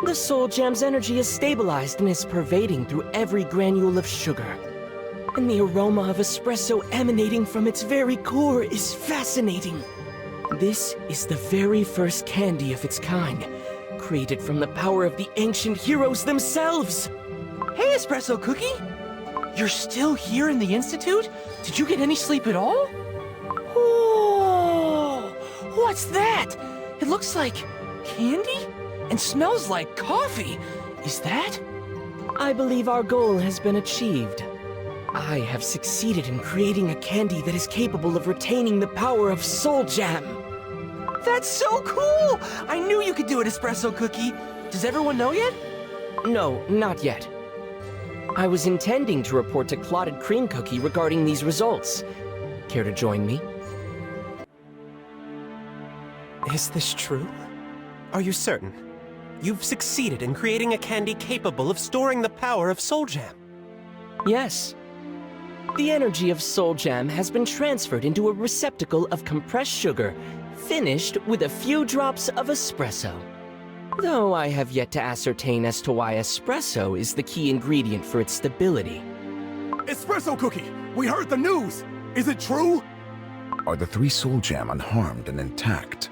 The Soul Gem's energy is stabilized and is pervading through every granule of sugar. And the aroma of espresso emanating from its very core is fascinating. This is the very first candy of its kind, created from the power of the ancient heroes themselves. Hey, Espresso Cookie! You're still here in the Institute? Did you get any sleep at all? Oh, what's that? It looks like candy and smells like coffee. Is that? I believe our goal has been achieved. I have succeeded in creating a candy that is capable of retaining the power of Soul Jam. That's so cool! I knew you could do it, Espresso Cookie. Does everyone know yet? No, not yet. I was intending to report to Clotted Cream Cookie regarding these results. Care to join me? Is this true? Are you certain? You've succeeded in creating a candy capable of storing the power of Soul Jam. Yes. The energy of Soul Jam has been transferred into a receptacle of compressed sugar, finished with a few drops of espresso. Though I have yet to ascertain as to why espresso is the key ingredient for its stability. Espresso Cookie, we heard the news! Is it true? Are the 3 Soul Jam unharmed and intact?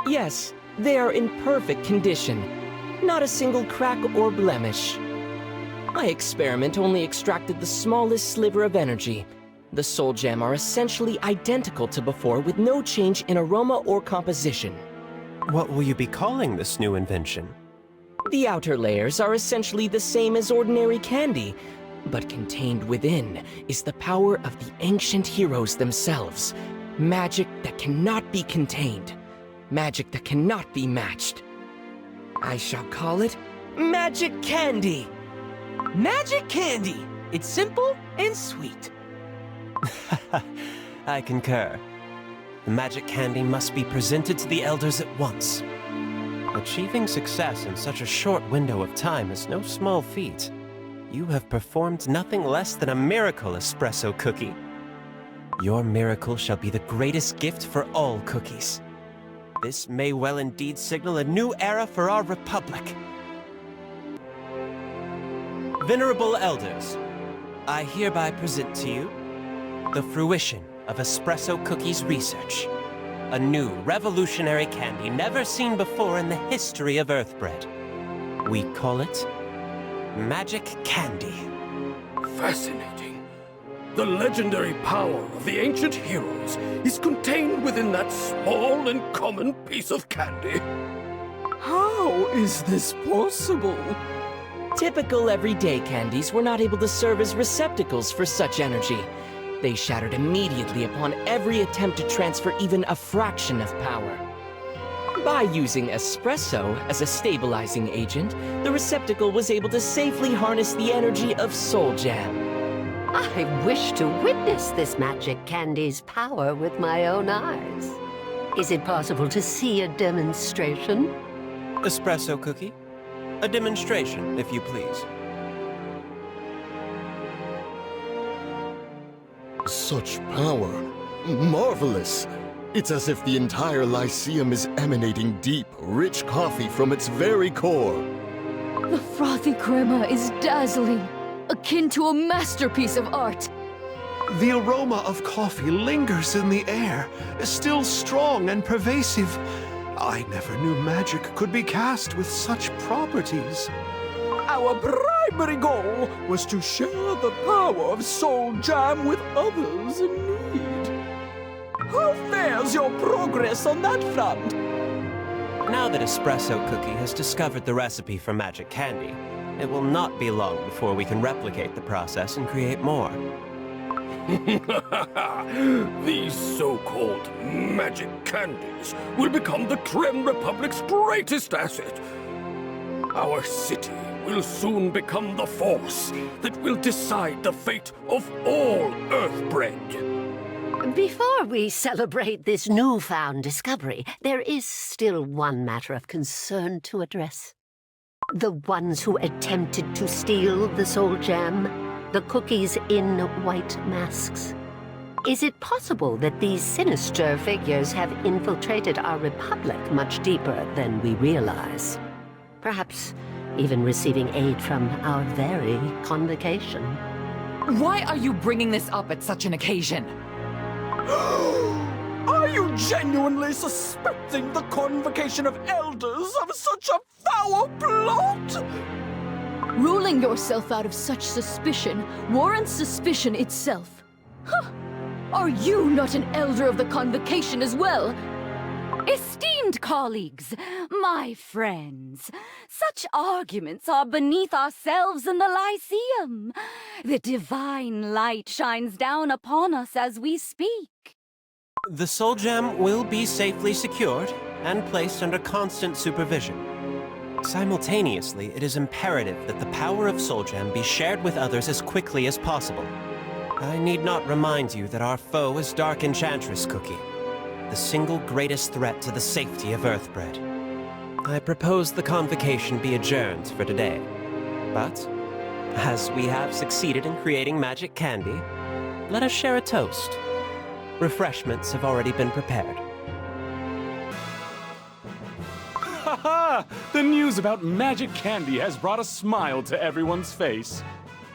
Yes, they are in perfect condition. Not a single crack or blemish. My experiment only extracted the smallest sliver of energy. The Soul Jam are essentially identical to before with no change in aroma or composition. What will you be calling this new invention? The outer layers are essentially the same as ordinary candy, but contained within is the power of the ancient heroes themselves. Magic that cannot be contained. Magic that cannot be matched. I shall call it Magic Candy! Magic Candy! It's simple and sweet. I concur. The magic candy must be presented to the elders at once. Achieving success in such a short window of time is no small feat. You have performed nothing less than a miracle, Espresso Cookie. Your miracle shall be the greatest gift for all cookies. This may well indeed signal a new era for our republic. Venerable elders, I hereby present to you the fruition of Espresso Cookie's research. A new, revolutionary candy never seen before in the history of Earthbread. We call it Magic Candy. Fascinating. The legendary power of the ancient heroes is contained within that small and common piece of candy. How is this possible? Typical everyday candies were not able to serve as receptacles for such energy. They shattered immediately upon every attempt to transfer even a fraction of power. By using espresso as a stabilizing agent, the receptacle was able to safely harness the energy of Soul Jam. I wish to witness this magic candy's power with my own eyes. Is it possible to see a demonstration? Espresso Cookie, a demonstration, if you please. Such power. Marvelous. It's as if the entire Lyceum is emanating deep, rich coffee from its very core. The frothy crema is dazzling, akin to a masterpiece of art. The aroma of coffee lingers in the air, still strong and pervasive. I never knew magic could be cast with such properties. Our primary goal was to share the power of Soul Jam with others in need. How fares your progress on that front? Now that Espresso Cookie has discovered the recipe for magic candy, it will not be long before we can replicate the process and create more. These so-called magic candies will become the Creme Republic's greatest asset. Our city will soon become the force that will decide the fate of all Earthbred. Before we celebrate this newfound discovery, there is still one matter of concern to address. The ones who attempted to steal the Soul Jam, the cookies in white masks. Is it possible that these sinister figures have infiltrated our republic much deeper than we realize? Perhaps even receiving aid from our very convocation. Why are you bringing this up at such an occasion? Are you genuinely suspecting the convocation of elders of such a foul plot? Ruling yourself out of such suspicion warrants suspicion itself. Huh. Are you not an elder of the convocation as well? Esteemed colleagues, my friends, such arguments are beneath ourselves in the Lyceum. The divine light shines down upon us as we speak. The soul gem will be safely secured and placed under constant supervision. Simultaneously, it is imperative that the power of soul gem be shared with others as quickly as possible. I need not remind you that our foe is Dark Enchantress, Cookie, the single greatest threat to the safety of Earthbred. I propose the convocation be adjourned for today. But, as we have succeeded in creating magic candy, let us share a toast. Refreshments have already been prepared. Ha! The news about magic candy has brought a smile to everyone's face.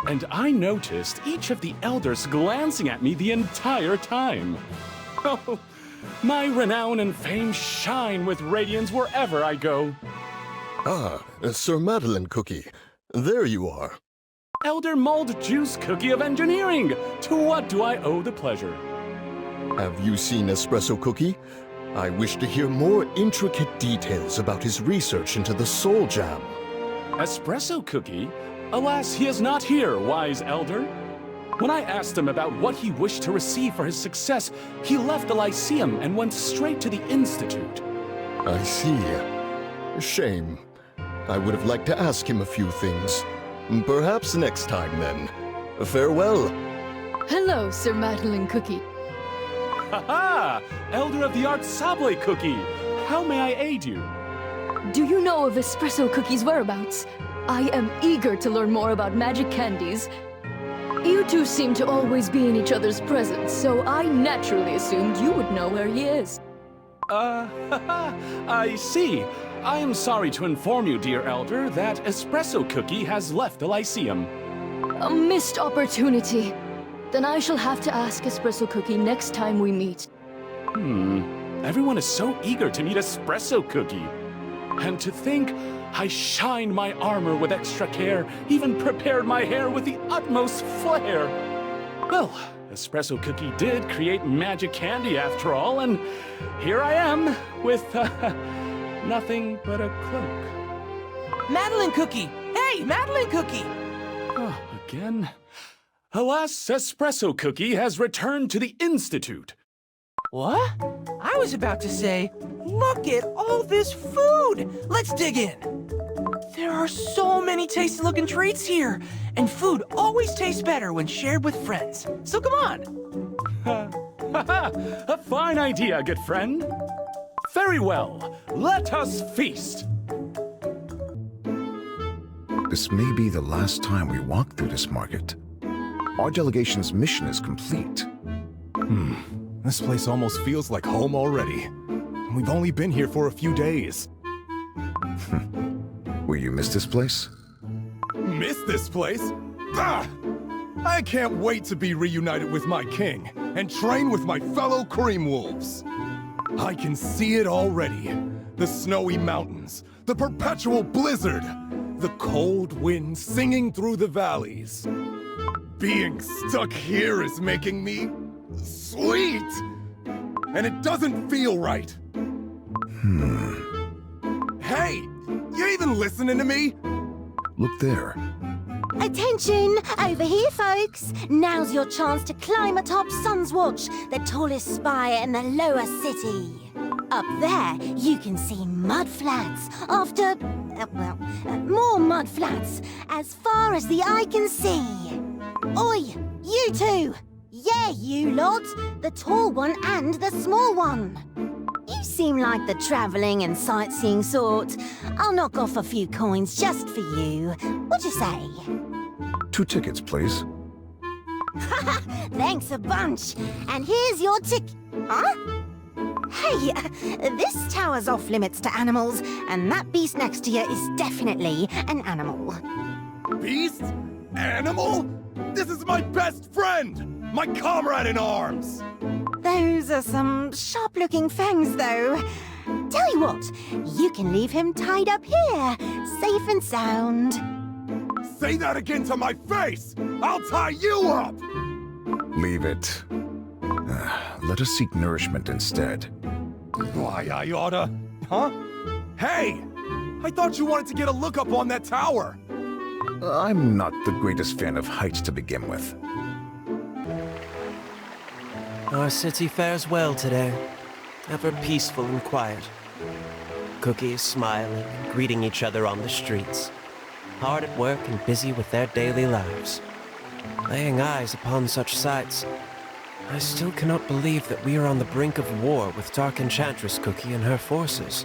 And I noticed each of the elders glancing at me the entire time. Oh, my renown and fame shine with radiance wherever I go. Ah, Sir Madeline Cookie. There you are. Elder Mulled Juice Cookie of Engineering! To what do I owe the pleasure? Have you seen Espresso Cookie? I wish to hear more intricate details about his research into the soul jam. Espresso Cookie? Alas, he is not here, wise elder. When I asked him about what he wished to receive for his success, he left the Lyceum and went straight to the Institute. I see. Shame. I would have liked to ask him a few things. Perhaps next time, then. Farewell. Hello, Sir Madeline Cookie. Ha-ha! Elder of the Art Sable Cookie! How may I aid you? Do you know of Espresso Cookie's whereabouts? I am eager to learn more about magic candies. You two seem to always be in each other's presence, so I naturally assumed you would know where he is. I see. I am sorry to inform you, dear Elder, that Espresso Cookie has left the Lyceum. A missed opportunity. Then I shall have to ask Espresso Cookie next time we meet. Everyone is so eager to meet Espresso Cookie. And to think, I shined my armor with extra care, even prepared my hair with the utmost flair. Well, Espresso Cookie did create magic candy after all, and here I am with nothing but a cloak. Madeline Cookie! Hey, Madeline Cookie! Oh, again? Alas, Espresso Cookie has returned to the Institute. What? I was about to say, look at all this food! Let's dig in! There are so many tasty-looking treats here, and food always tastes better when shared with friends. So come on! A fine idea, good friend. Very well, let us feast! This may be the last time we walk through this market. Our delegation's mission is complete. This place almost feels like home already. We've only been here for a few days. Will you miss this place? Miss this place? Ah! I can't wait to be reunited with my king and train with my fellow cream wolves. I can see it already. The snowy mountains, the perpetual blizzard, the cold wind singing through the valleys. Being stuck here is making me sweet, and it doesn't feel right. Hey, you even listening to me? Look there. Attention! Over here, folks! Now's your chance to climb atop Sun's Watch, the tallest spire in the lower city. Up there, you can see mud flats after... more mud flats, as far as the eye can see. Oi, you two! Yeah, you lot! The tall one and the small one. You seem like the travelling and sightseeing sort. I'll knock off a few coins just for you. What'd you say? 2 tickets, please. Thanks a bunch. And here's your Huh? Hey, this tower's off limits to animals, and that beast next to you is definitely an animal. Beast? Animal? This is my best friend! My comrade in arms! Those are some sharp-looking fangs, though. Tell you what, you can leave him tied up here, safe and sound. Say that again to my face! I'll tie you up! Leave it. Let us seek nourishment instead. Why, I oughta... Huh? Hey! I thought you wanted to get a look up on that tower! I'm not the greatest fan of heights to begin with. Our city fares well today, ever peaceful and quiet. Cookies smiling and greeting each other on the streets, hard at work and busy with their daily lives. Laying eyes upon such sights, I still cannot believe that we are on the brink of war with Dark Enchantress Cookie and her forces.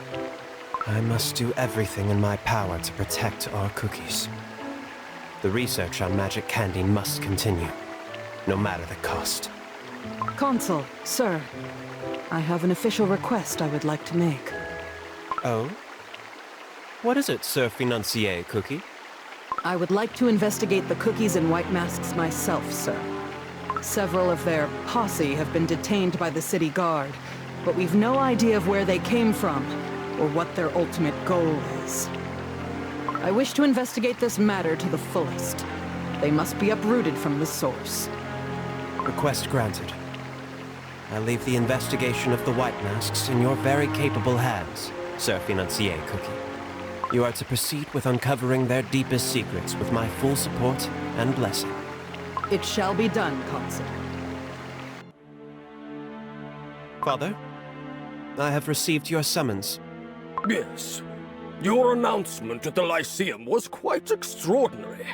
I must do everything in my power to protect our cookies. The research on magic candy must continue, no matter the cost. Consul, sir, I have an official request I would like to make. Oh? What is it, Sir Financier, Cookie? I would like to investigate the cookies and white masks myself, sir. Several of their posse have been detained by the city guard, but we've no idea of where they came from, or what their ultimate goal is. I wish to investigate this matter to the fullest. They must be uprooted from the source. Request granted. I leave the investigation of the white masks in your very capable hands, Sir Financier Cookie. You are to proceed with uncovering their deepest secrets with my full support and blessing. It shall be done, Consul. Father, I have received your summons. Yes. Your announcement at the Lyceum was quite extraordinary.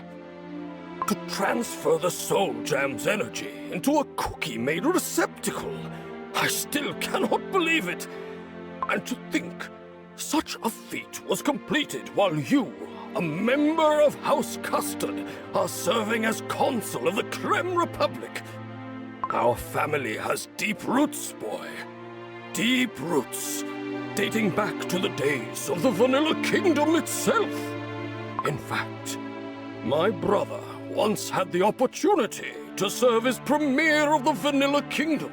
To transfer the Soul Gem's energy into a cookie-made receptacle, I still cannot believe it. And to think, such a feat was completed while you, a member of House Custard, are serving as consul of the Creme Republic. Our family has deep roots, boy. Deep roots, dating back to the days of the Vanilla Kingdom itself. In fact, my brother once had the opportunity to serve as premier of the Vanilla Kingdom.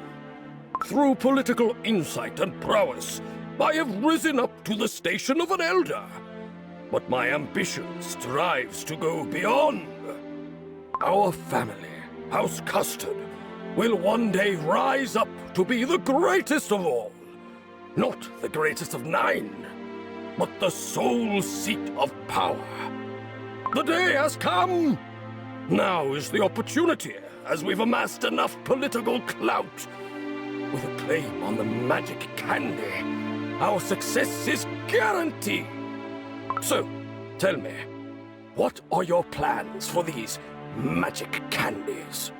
Through political insight and prowess, I have risen up to the station of an elder. But my ambition strives to go beyond. Our family, House Custard, will one day rise up to be the greatest of all. Not the greatest of 9, but the sole seat of power. The day has come! Now is the opportunity, as we've amassed enough political clout. With a claim on the magic candy, our success is guaranteed. So, tell me, what are your plans for these magic candies?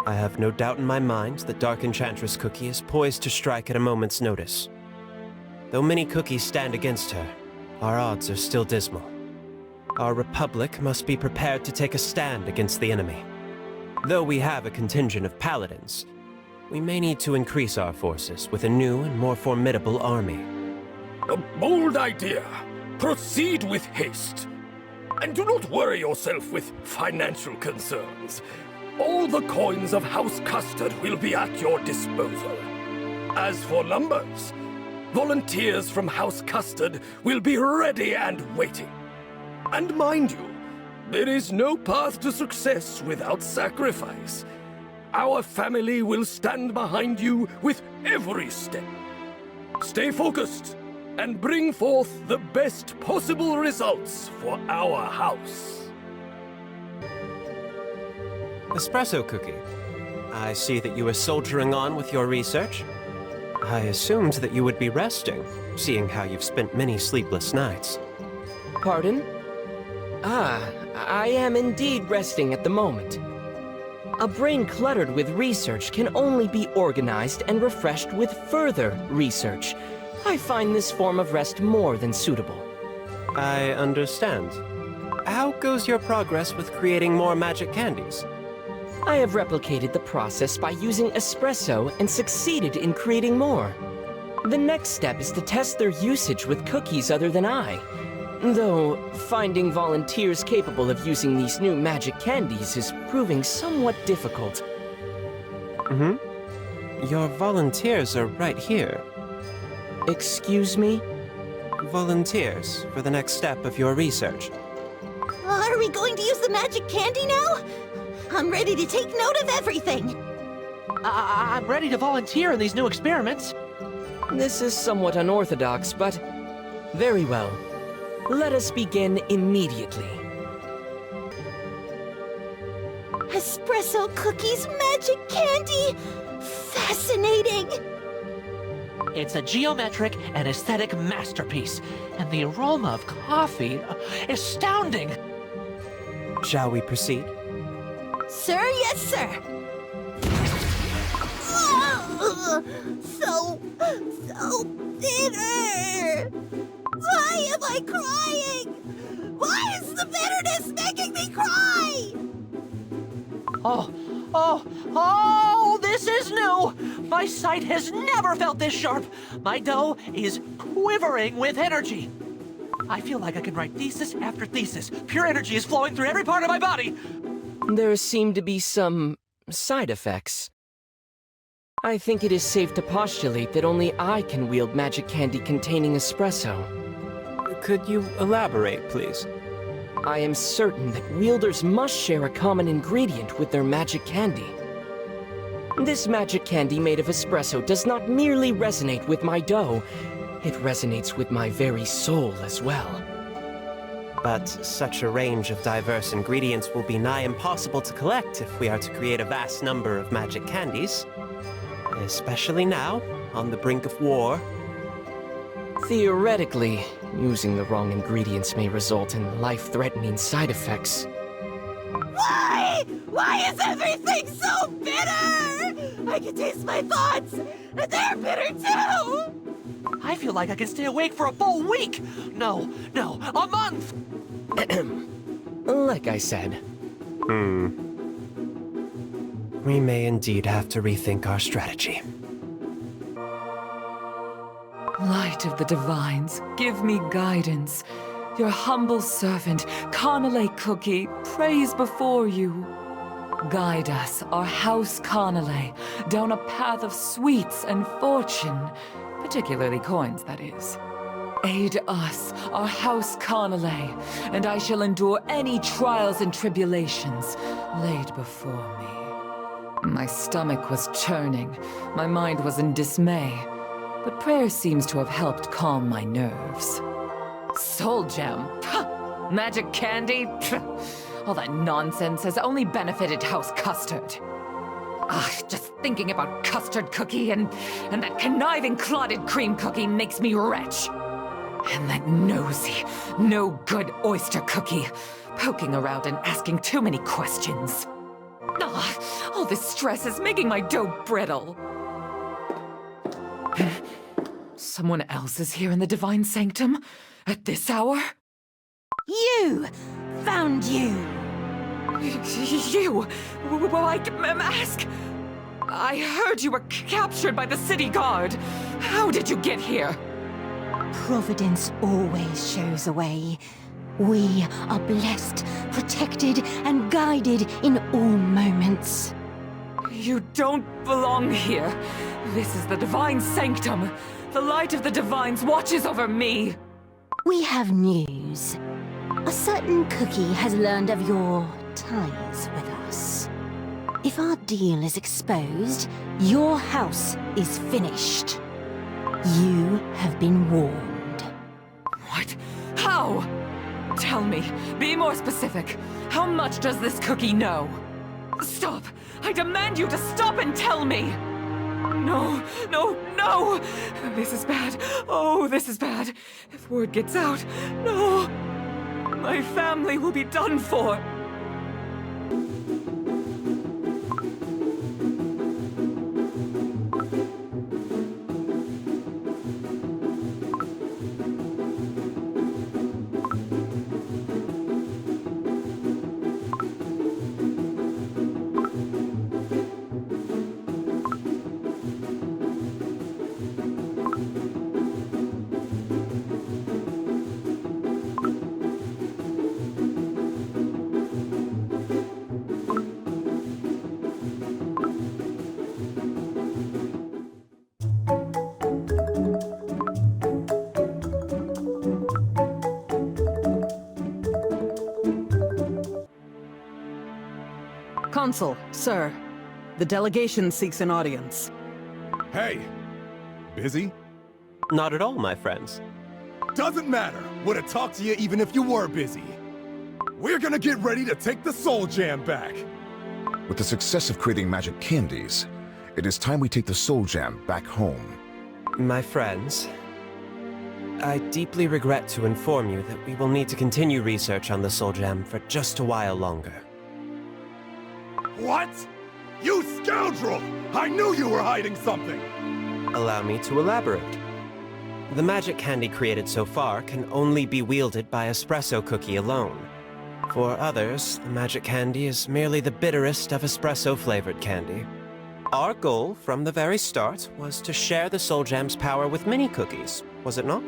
I have no doubt in my mind that Dark Enchantress Cookie is poised to strike at a moment's notice. Though many cookies stand against her, our odds are still dismal. Our republic must be prepared to take a stand against the enemy. Though we have a contingent of paladins, we may need to increase our forces with a new and more formidable army. A bold idea. Proceed with haste. And do not worry yourself with financial concerns. All the coins of House Custard will be at your disposal. As for numbers, volunteers from House Custard will be ready and waiting. And mind you, there is no path to success without sacrifice. Our family will stand behind you with every step. Stay focused and bring forth the best possible results for our house. Espresso Cookie, I see that you are soldiering on with your research. I assumed that you would be resting, seeing how you've spent many sleepless nights. Pardon? I am indeed resting at the moment. A brain cluttered with research can only be organized and refreshed with further research. I find this form of rest more than suitable. I understand. How goes your progress with creating more magic candies? I have replicated the process by using espresso and succeeded in creating more. The next step is to test their usage with cookies other than I. Though, finding volunteers capable of using these new magic candies is proving somewhat difficult. Your volunteers are right here. Excuse me? Volunteers for the next step of your research. Are we going to use the magic candy now? I'm ready to take note of everything. I'm ready to volunteer in these new experiments. This is somewhat unorthodox, but very well. Let us begin immediately. Espresso cookies magic candy! Fascinating! It's a geometric and aesthetic masterpiece, and the aroma of coffee, astounding! Shall we proceed? Sir, yes, sir! So bitter! Why am I crying? Why is the bitterness making me cry? Oh, this is new! My sight has never felt this sharp. My dough is quivering with energy. I feel like I can write thesis after thesis. Pure energy is flowing through every part of my body. There seem to be some side effects. I think it is safe to postulate that only I can wield magic candy containing espresso. Could you elaborate, please? I am certain that wielders must share a common ingredient with their magic candy. This magic candy made of espresso does not merely resonate with my dough, it resonates with my very soul as well. But such a range of diverse ingredients will be nigh impossible to collect if we are to create a vast number of magic candies. Especially now, on the brink of war. Theoretically, using the wrong ingredients may result in life-threatening side effects. Why? Why is everything so bitter? I can taste my thoughts, and they're bitter too! I feel like I can stay awake for a full week! No, a month! Like I said. We may indeed have to rethink our strategy. Light of the Divines, give me guidance. Your humble servant, Connolly Cookie, prays before you. Guide us, our House Connolly, down a path of sweets and fortune, particularly coins, that is. Aid us, our House Connolly, and I shall endure any trials and tribulations laid before me. My stomach was churning, my mind was in dismay, but prayer seems to have helped calm my nerves. Soul Gem? Magic candy? All that nonsense has only benefited House Custard. Just thinking about Custard Cookie and that conniving clotted cream cookie makes me retch. And that nosy, no-good oyster cookie, poking around and asking too many questions. All this stress is making my dough brittle. Someone else is here in the Divine Sanctum? At this hour? You! Found you! You? Why, mask? I heard you were captured by the city guard. How did you get here? Providence always shows a way. We are blessed, protected, and guided in all moments. You don't belong here. This is the Divine Sanctum. The light of the Divines watches over me. We have news. A certain cookie has learned of your ties with us. If our deal is exposed, your house is finished. You have been warned. What? How? Tell me. Be more specific. How much does this cookie know? Stop! I demand you to stop and tell me! No! This is bad. Oh, this is bad. If word gets out, no! My family will be done for. Consul, sir. The delegation seeks an audience. Hey! Busy? Not at all, my friends. Doesn't matter. Would've talked to you even if you were busy. We're gonna get ready to take the Soul Jam back. With the success of creating magic candies, it is time we take the Soul Jam back home. My friends, I deeply regret to inform you that we will need to continue research on the Soul Gem for just a while longer. What? You scoundrel! I knew you were hiding something! Allow me to elaborate. The magic candy created so far can only be wielded by espresso cookie alone. For others, the magic candy is merely the bitterest of espresso-flavored candy. Our goal from the very start was to share the Soul Gem's power with mini cookies, was it not?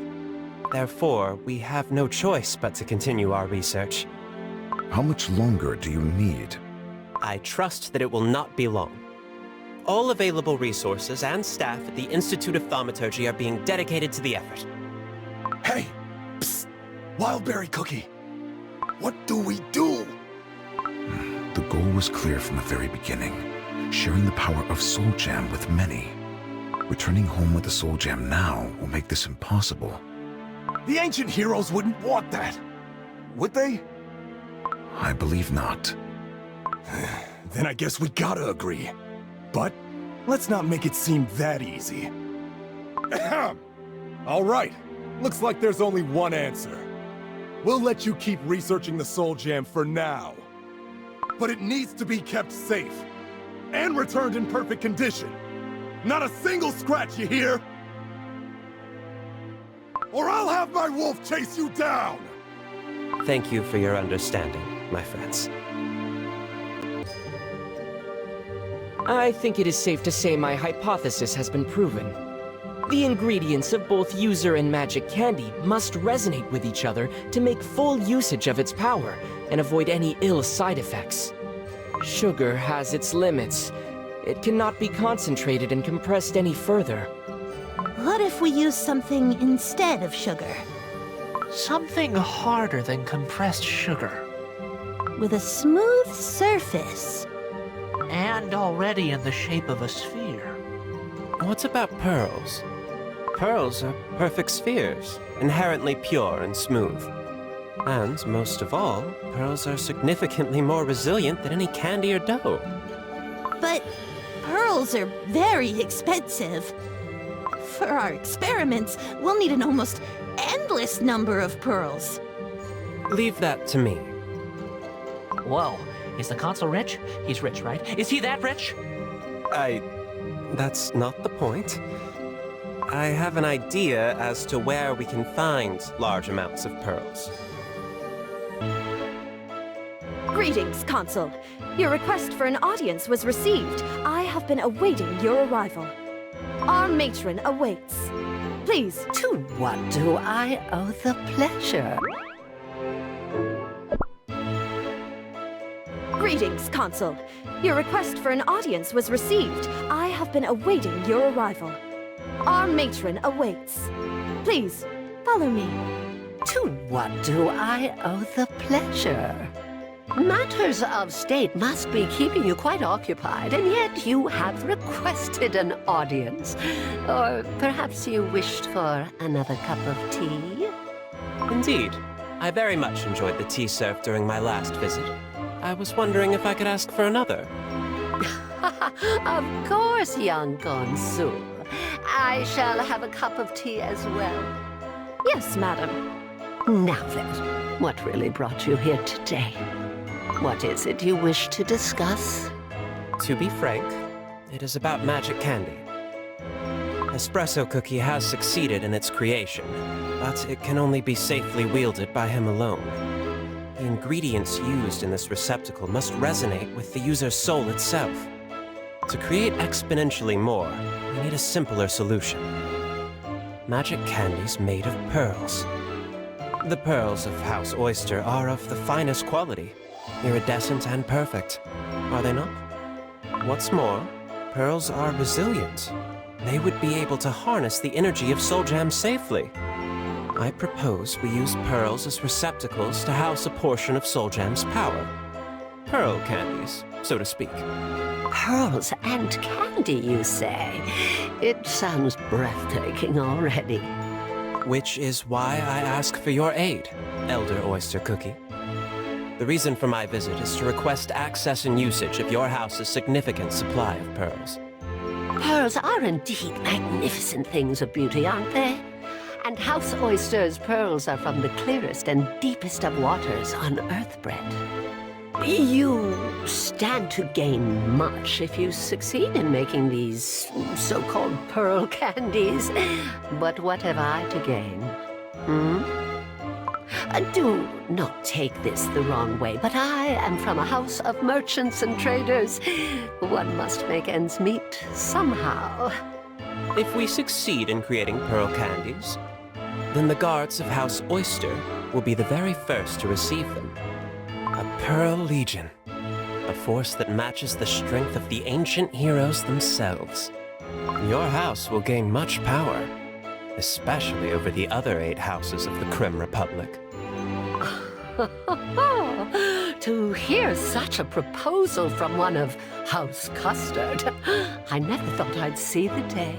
Therefore, we have no choice but to continue our research. How much longer do you need? I trust that it will not be long. All available resources and staff at the Institute of Thaumaturgy are being dedicated to the effort. Hey! Psst! Wildberry Cookie! What do we do? The goal was clear from the very beginning. Sharing the power of Soul Jam with many. Returning home with the Soul Jam now will make this impossible. The ancient heroes wouldn't want that. Would they? I believe not. Then I guess we gotta agree. But let's not make it seem that easy. All right. Looks like there's only one answer. We'll let you keep researching the Soul Jam for now. But it needs to be kept safe. And returned in perfect condition. Not a single scratch, you hear? Or I'll have my wolf chase you down! Thank you for your understanding, my friends. I think it is safe to say my hypothesis has been proven. The ingredients of both user and magic candy must resonate with each other to make full usage of its power and avoid any ill side effects. Sugar has its limits. It cannot be concentrated and compressed any further. What if we use something instead of sugar? Something harder than compressed sugar. With a smooth surface. And already in the shape of a sphere. What about pearls? Pearls are perfect spheres, inherently pure and smooth. And, most of all, pearls are significantly more resilient than any candy or dough. But pearls are very expensive. For our experiments, we'll need an almost endless number of pearls. Leave that to me. Whoa, is the consul rich? He's rich, right? Is he that rich? That's not the point. I have an idea as to where we can find large amounts of pearls. Greetings, Consul. Your request for an audience was received. I have been awaiting your arrival. Our matron awaits. Please. To what do I owe the pleasure? Greetings, Consul. Your request for an audience was received. I have been awaiting your arrival. Our matron awaits. Please, follow me. To what do I owe the pleasure? Matters of state must be keeping you quite occupied, and yet you have requested an audience. Or perhaps you wished for another cup of tea? Indeed. I very much enjoyed the tea served during my last visit. I was wondering if I could ask for another. Of course, young consul. I shall have a cup of tea as well. Yes, madam. Now then, what really brought you here today? What is it you wish to discuss? To be frank, it is about magic candy. Espresso Cookie has succeeded in its creation, but it can only be safely wielded by him alone. The ingredients used in this receptacle must resonate with the user's soul itself. To create exponentially more, we need a simpler solution. Magic candies made of pearls. The pearls of House Oyster are of the finest quality, iridescent and perfect, are they not? What's more, pearls are resilient. They would be able to harness the energy of Soul Jam safely. I propose we use pearls as receptacles to house a portion of Soul Jam's power. Pearl candies, so to speak. Pearls and candy, you say? It sounds breathtaking already. Which is why I ask for your aid, Elder Oyster Cookie. The reason for my visit is to request access and usage of your house's significant supply of pearls. Pearls are indeed magnificent things of beauty, aren't they? And House Oyster's pearls are from the clearest and deepest of waters unearthbred. You stand to gain much if you succeed in making these so-called pearl candies. But what have I to gain? Do not take this the wrong way, but I am from a house of merchants and traders. One must make ends meet somehow. If we succeed in creating pearl candies, then the guards of House Oyster will be the very first to receive them. A Pearl Legion, a force that matches the strength of the ancient heroes themselves. Your house will gain much power, especially over the other 8 houses of the Krim Republic. To hear such a proposal from one of House Custard, I never thought I'd see the day.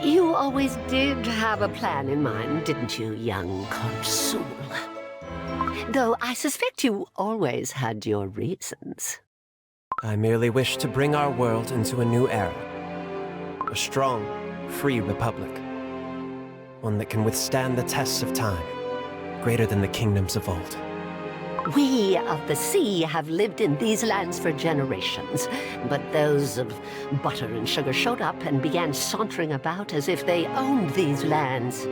You always did have a plan in mind, didn't you, young consul? Though I suspect you always had your reasons. I merely wish to bring our world into a new era. A strong, free republic. One that can withstand the tests of time, greater than the kingdoms of old. We of the sea have lived in these lands for generations, but those of butter and sugar showed up and began sauntering about as if they owned these lands.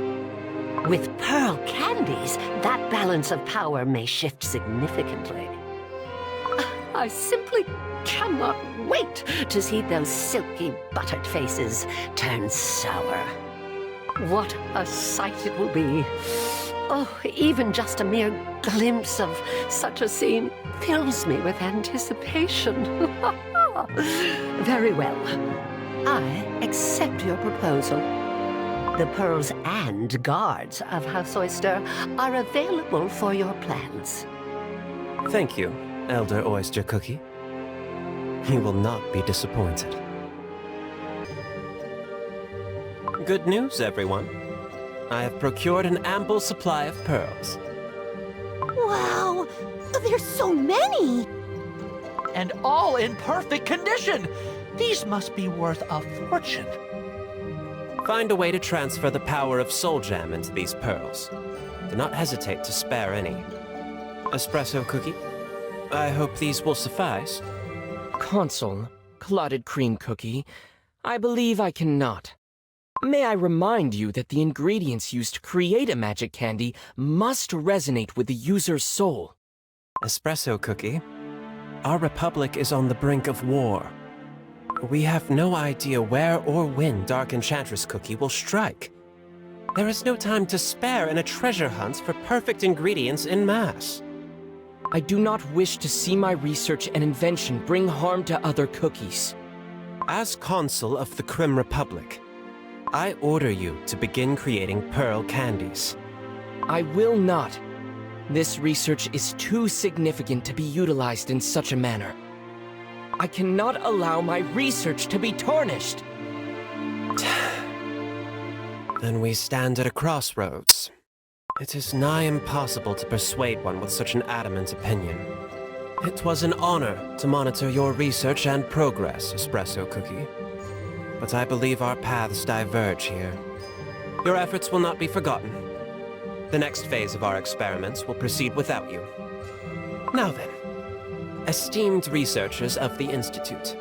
With pearl candies, that balance of power may shift significantly. I simply cannot wait to see those silky, buttered faces turn sour. What a sight it will be. Oh, even just a mere glimpse of such a scene fills me with anticipation. Very well. I accept your proposal. The pearls and guards of House Oyster are available for your plans. Thank you, Elder Oyster Cookie. You will not be disappointed. Good news, everyone. I have procured an ample supply of pearls. Wow! There's so many! And all in perfect condition! These must be worth a fortune. Find a way to transfer the power of Soul Jam into these pearls. Do not hesitate to spare any. Espresso Cookie, I hope these will suffice. Consul, clotted cream cookie, I believe I cannot. May I remind you that the ingredients used to create a magic candy must resonate with the user's soul. Espresso Cookie, our republic is on the brink of war. We have no idea where or when Dark Enchantress Cookie will strike. There is no time to spare in a treasure hunt for perfect ingredients en masse. I do not wish to see my research and invention bring harm to other cookies. As Consul of the Krim Republic, I order you to begin creating pearl candies. I will not. This research is too significant to be utilized in such a manner. I cannot allow my research to be tarnished. Then we stand at a crossroads. It is nigh impossible to persuade one with such an adamant opinion. It was an honor to monitor your research and progress, Espresso Cookie. But I believe our paths diverge here. Your efforts will not be forgotten. The next phase of our experiments will proceed without you. Now then, esteemed researchers of the Institute,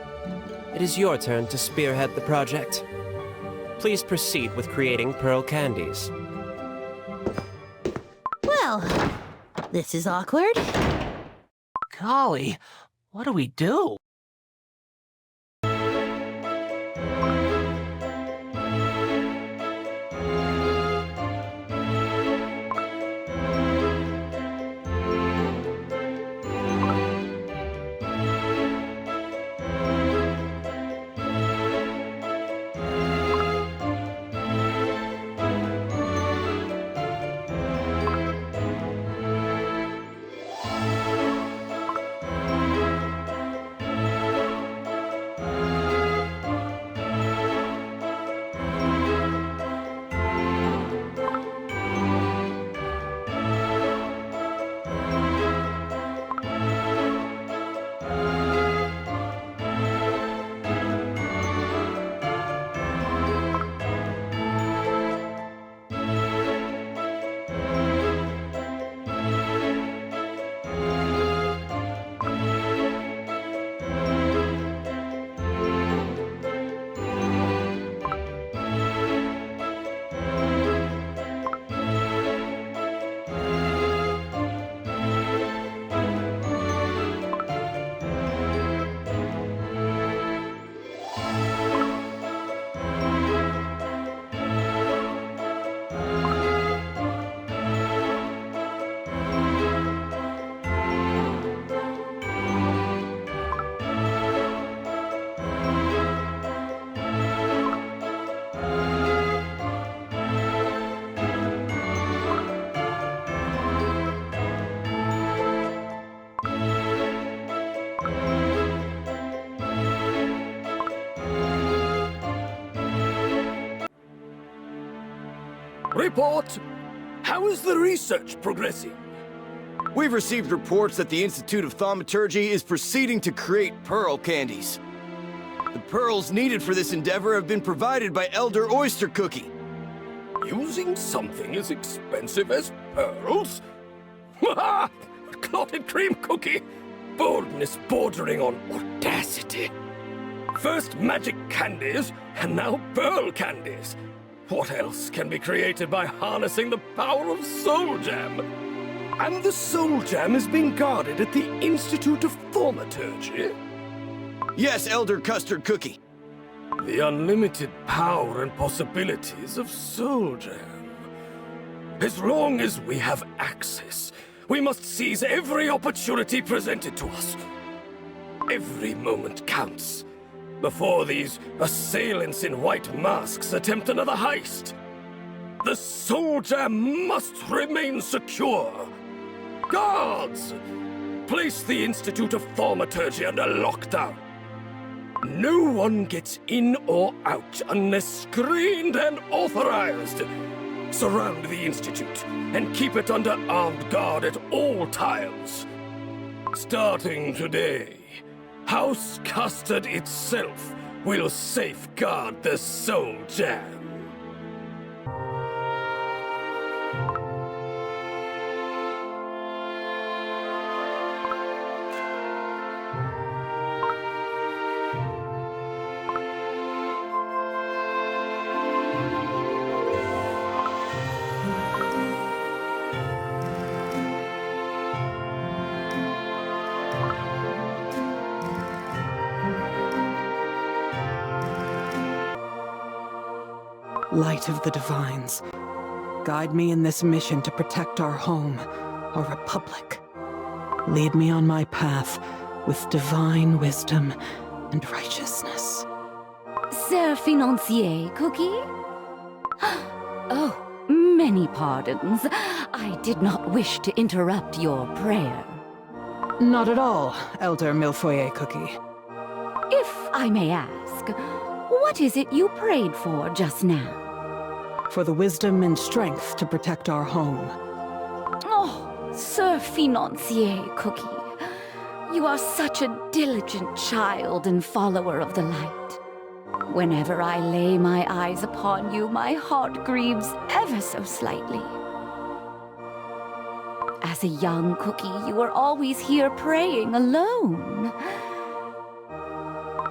it is your turn to spearhead the project. Please proceed with creating pearl candies. Well, this is awkward. Golly, what do we do? Report! How is the research progressing? We've received reports that the Institute of Thaumaturgy is proceeding to create pearl candies. The pearls needed for this endeavor have been provided by Elder Oyster Cookie. Using something as expensive as pearls? Ha! Clotted cream cookie! Boldness bordering on audacity. First magic candies, and now pearl candies. What else can be created by harnessing the power of Soul Jam? And the Soul Jam is being guarded at the Institute of Thaumaturgy? Yes, Elder Custard Cookie. The unlimited power and possibilities of Soul Jam. As long as we have access, we must seize every opportunity presented to us. Every moment counts. Before these assailants in white masks attempt another heist. The Soul Jam must remain secure. Guards! Place the Institute of Thaumaturgy under lockdown. No one gets in or out unless screened and authorized. Surround the Institute and keep it under armed guard at all times. Starting today, House Custard itself will safeguard the Soul Jam. Light of the Divines, guide me in this mission to protect our home, our republic. Lead me on my path with divine wisdom and righteousness. Sir Financier, Cookie? Oh, many pardons. I did not wish to interrupt your prayer. Not at all, Elder Millefeuille Cookie. If I may ask, what is it you prayed for just now? For the wisdom and strength to protect our home. Oh, Sir Financier, Cookie. You are such a diligent child and follower of the light. Whenever I lay my eyes upon you, my heart grieves ever so slightly. As a young Cookie, you were always here praying alone.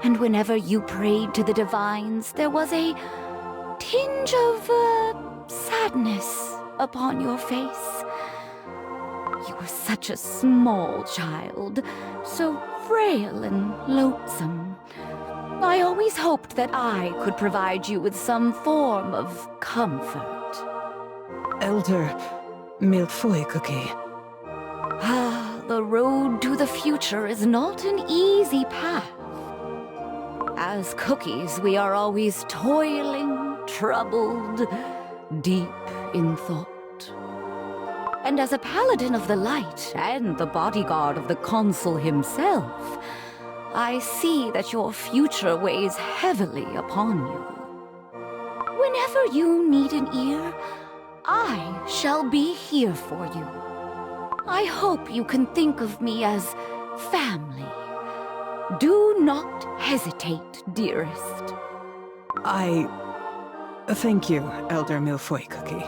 And whenever you prayed to the divines, there was a tinge of sadness upon your face. You were such a small child, so frail and lonesome. I always hoped that I could provide you with some form of comfort. Elder Millefeuille Cookie. Ah, the road to the future is not an easy path. As cookies, we are always toiling, troubled, deep in thought. And as a paladin of the light and the bodyguard of the consul himself, I see that your future weighs heavily upon you. Whenever you need an ear, I shall be here for you. I hope you can think of me as family. Do not hesitate, dearest. Thank you, Elder Millefeuille Cookie.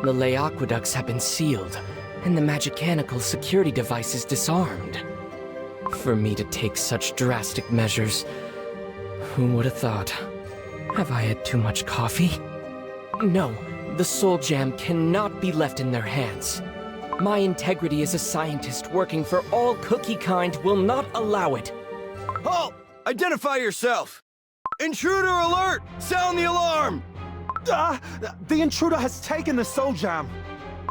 The ley aqueducts have been sealed, and the mechanical security devices disarmed. For me to take such drastic measures, who would have thought? Have I had too much coffee? No, the soul gem cannot be left in their hands. My integrity as a scientist working for all cookie kind will not allow it. Halt! Identify yourself! Intruder alert! Sound the alarm! The intruder has taken the soul gem.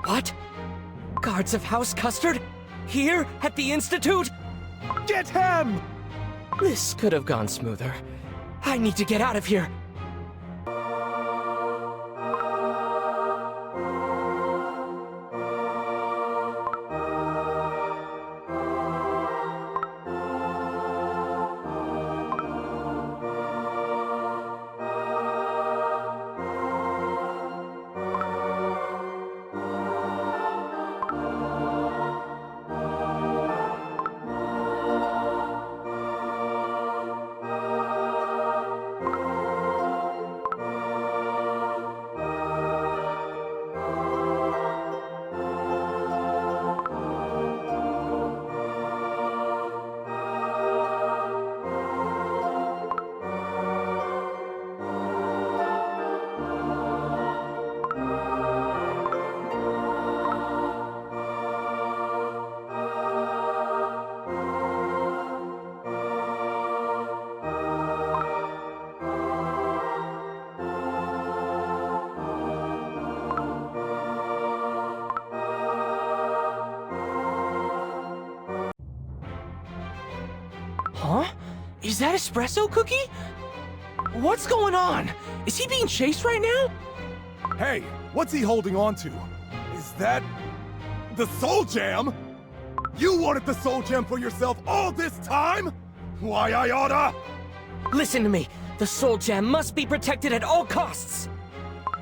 What? Guards of House Custard? Here at the Institute? Get him! This could have gone smoother. I need to get out of here. Huh? Is that Espresso Cookie? What's going on? Is he being chased right now? Hey, what's he holding on to? Is that the soul gem? You wanted the soul gem for yourself all this time? Why, I oughta... Listen to me. The soul gem must be protected at all costs.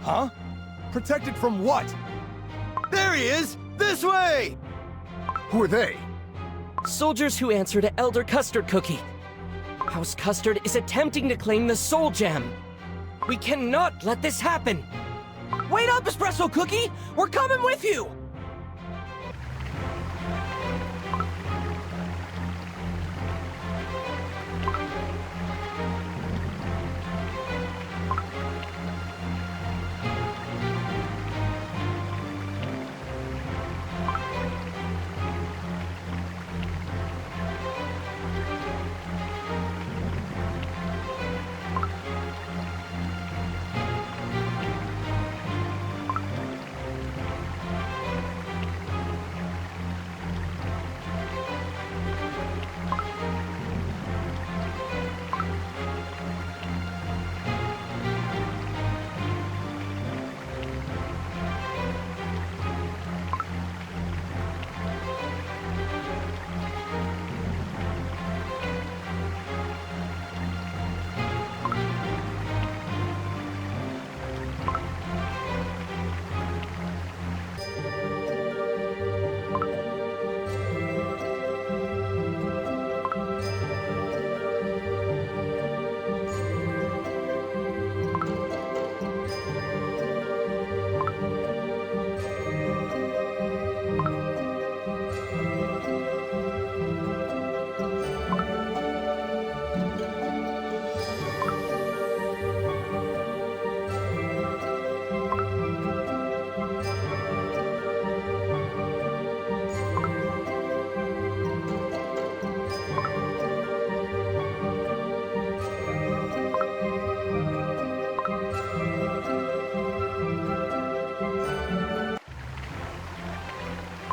Huh? Protected from what? There he is! This way! Who are they? Soldiers who answer to Elder Custard Cookie. House Custard is attempting to claim the soul gem. We cannot let this happen. Wait up, Espresso Cookie! We're coming with you!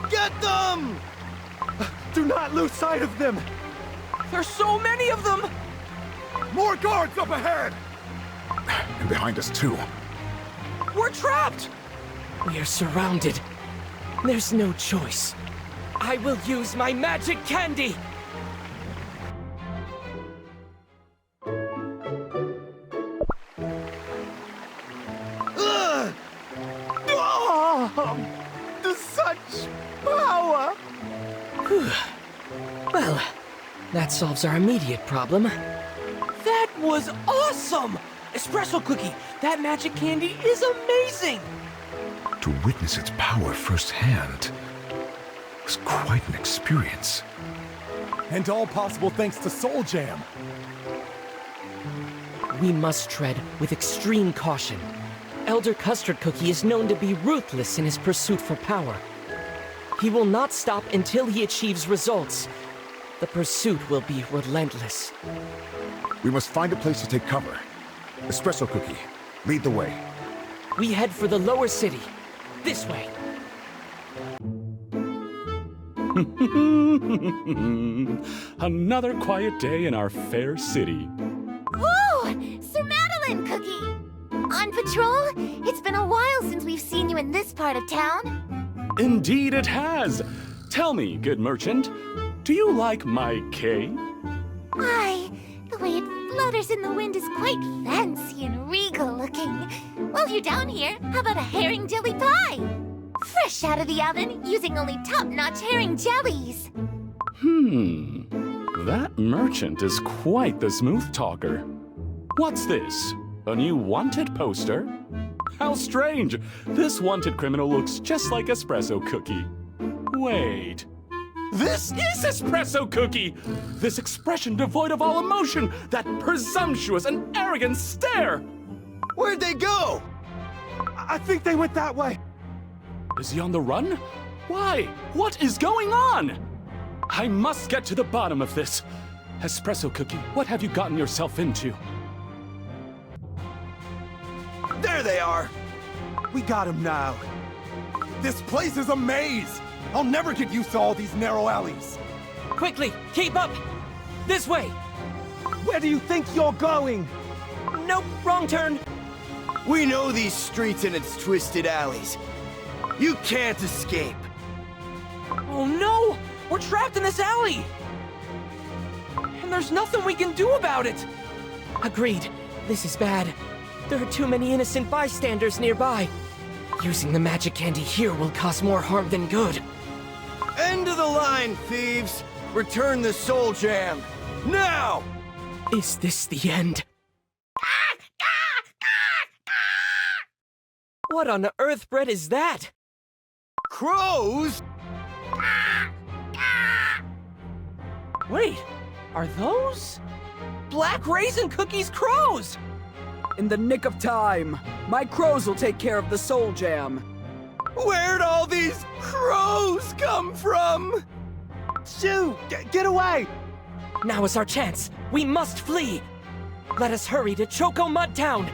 Get them! Do not lose sight of them! There's so many of them! More guards up ahead! And behind us, too. We're trapped! We are surrounded. There's no choice. I will use my magic candy! Such power! Well, that solves our immediate problem. That was awesome! Espresso Cookie, that magic candy is amazing! To witness its power firsthand was quite an experience. And all possible thanks to Soul Jam. We must tread with extreme caution. Elder Custard Cookie is known to be ruthless in his pursuit for power. He will not stop until he achieves results. The pursuit will be relentless. We must find a place to take cover. Espresso Cookie, lead the way. We head for the lower city. This way. Another quiet day in our fair city. Ooh! Sir Madeline Cookie! On patrol? It's been a while since we've seen you in this part of town. Indeed it has. Tell me, good merchant, do you like my cake? Why, the way it flutters in the wind is quite fancy and regal looking. While you're down here, how about a herring jelly pie? Fresh out of the oven, using only top-notch herring jellies. That merchant is quite the smooth talker. What's this? A new wanted poster? How strange! This wanted criminal looks just like Espresso Cookie. Wait. This is Espresso Cookie! This expression devoid of all emotion, that presumptuous and arrogant stare! Where'd they go? I think they went that way. Is he on the run? Why? What is going on? I must get to the bottom of this. Espresso Cookie, what have you gotten yourself into? There they are! We got him now. This place is a maze! I'll never get used to all these narrow alleys. Quickly, keep up! This way! Where do you think you're going? Nope, wrong turn! We know these streets and its twisted alleys. You can't escape. Oh no! We're trapped in this alley! And there's nothing we can do about it! Agreed. This is bad. There are too many innocent bystanders nearby. Using the magic candy here will cause more harm than good. End of the line, thieves! Return the Soul Jam! Now! Is this the end? What on earth bread is that? Crows? Wait, are those Black Raisin Cookie's crows? In the nick of time. My crows will take care of the Soul Jam. Where'd all these crows come from? Shoo! Get away! Now is our chance. We must flee. Let us hurry to Choco Mud Town.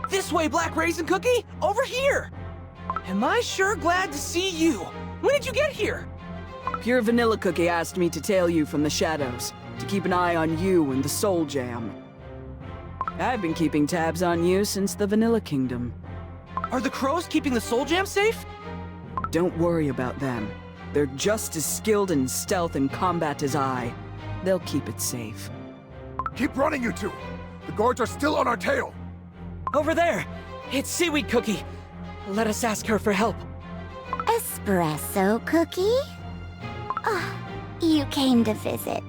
This way, Black Raisin Cookie! Over here! Am I sure glad to see you! When did you get here? Pure Vanilla Cookie asked me to tail you from the shadows, to keep an eye on you and the Soul Jam. I've been keeping tabs on you since the Vanilla Kingdom. Are the crows keeping the Soul Jam safe? Don't worry about them. They're just as skilled in stealth and combat as I. They'll keep it safe. Keep running, you two! The guards are still on our tail! Over there! It's Seaweed Cookie! Let us ask her for help. Espresso Cookie? Oh, you came to visit.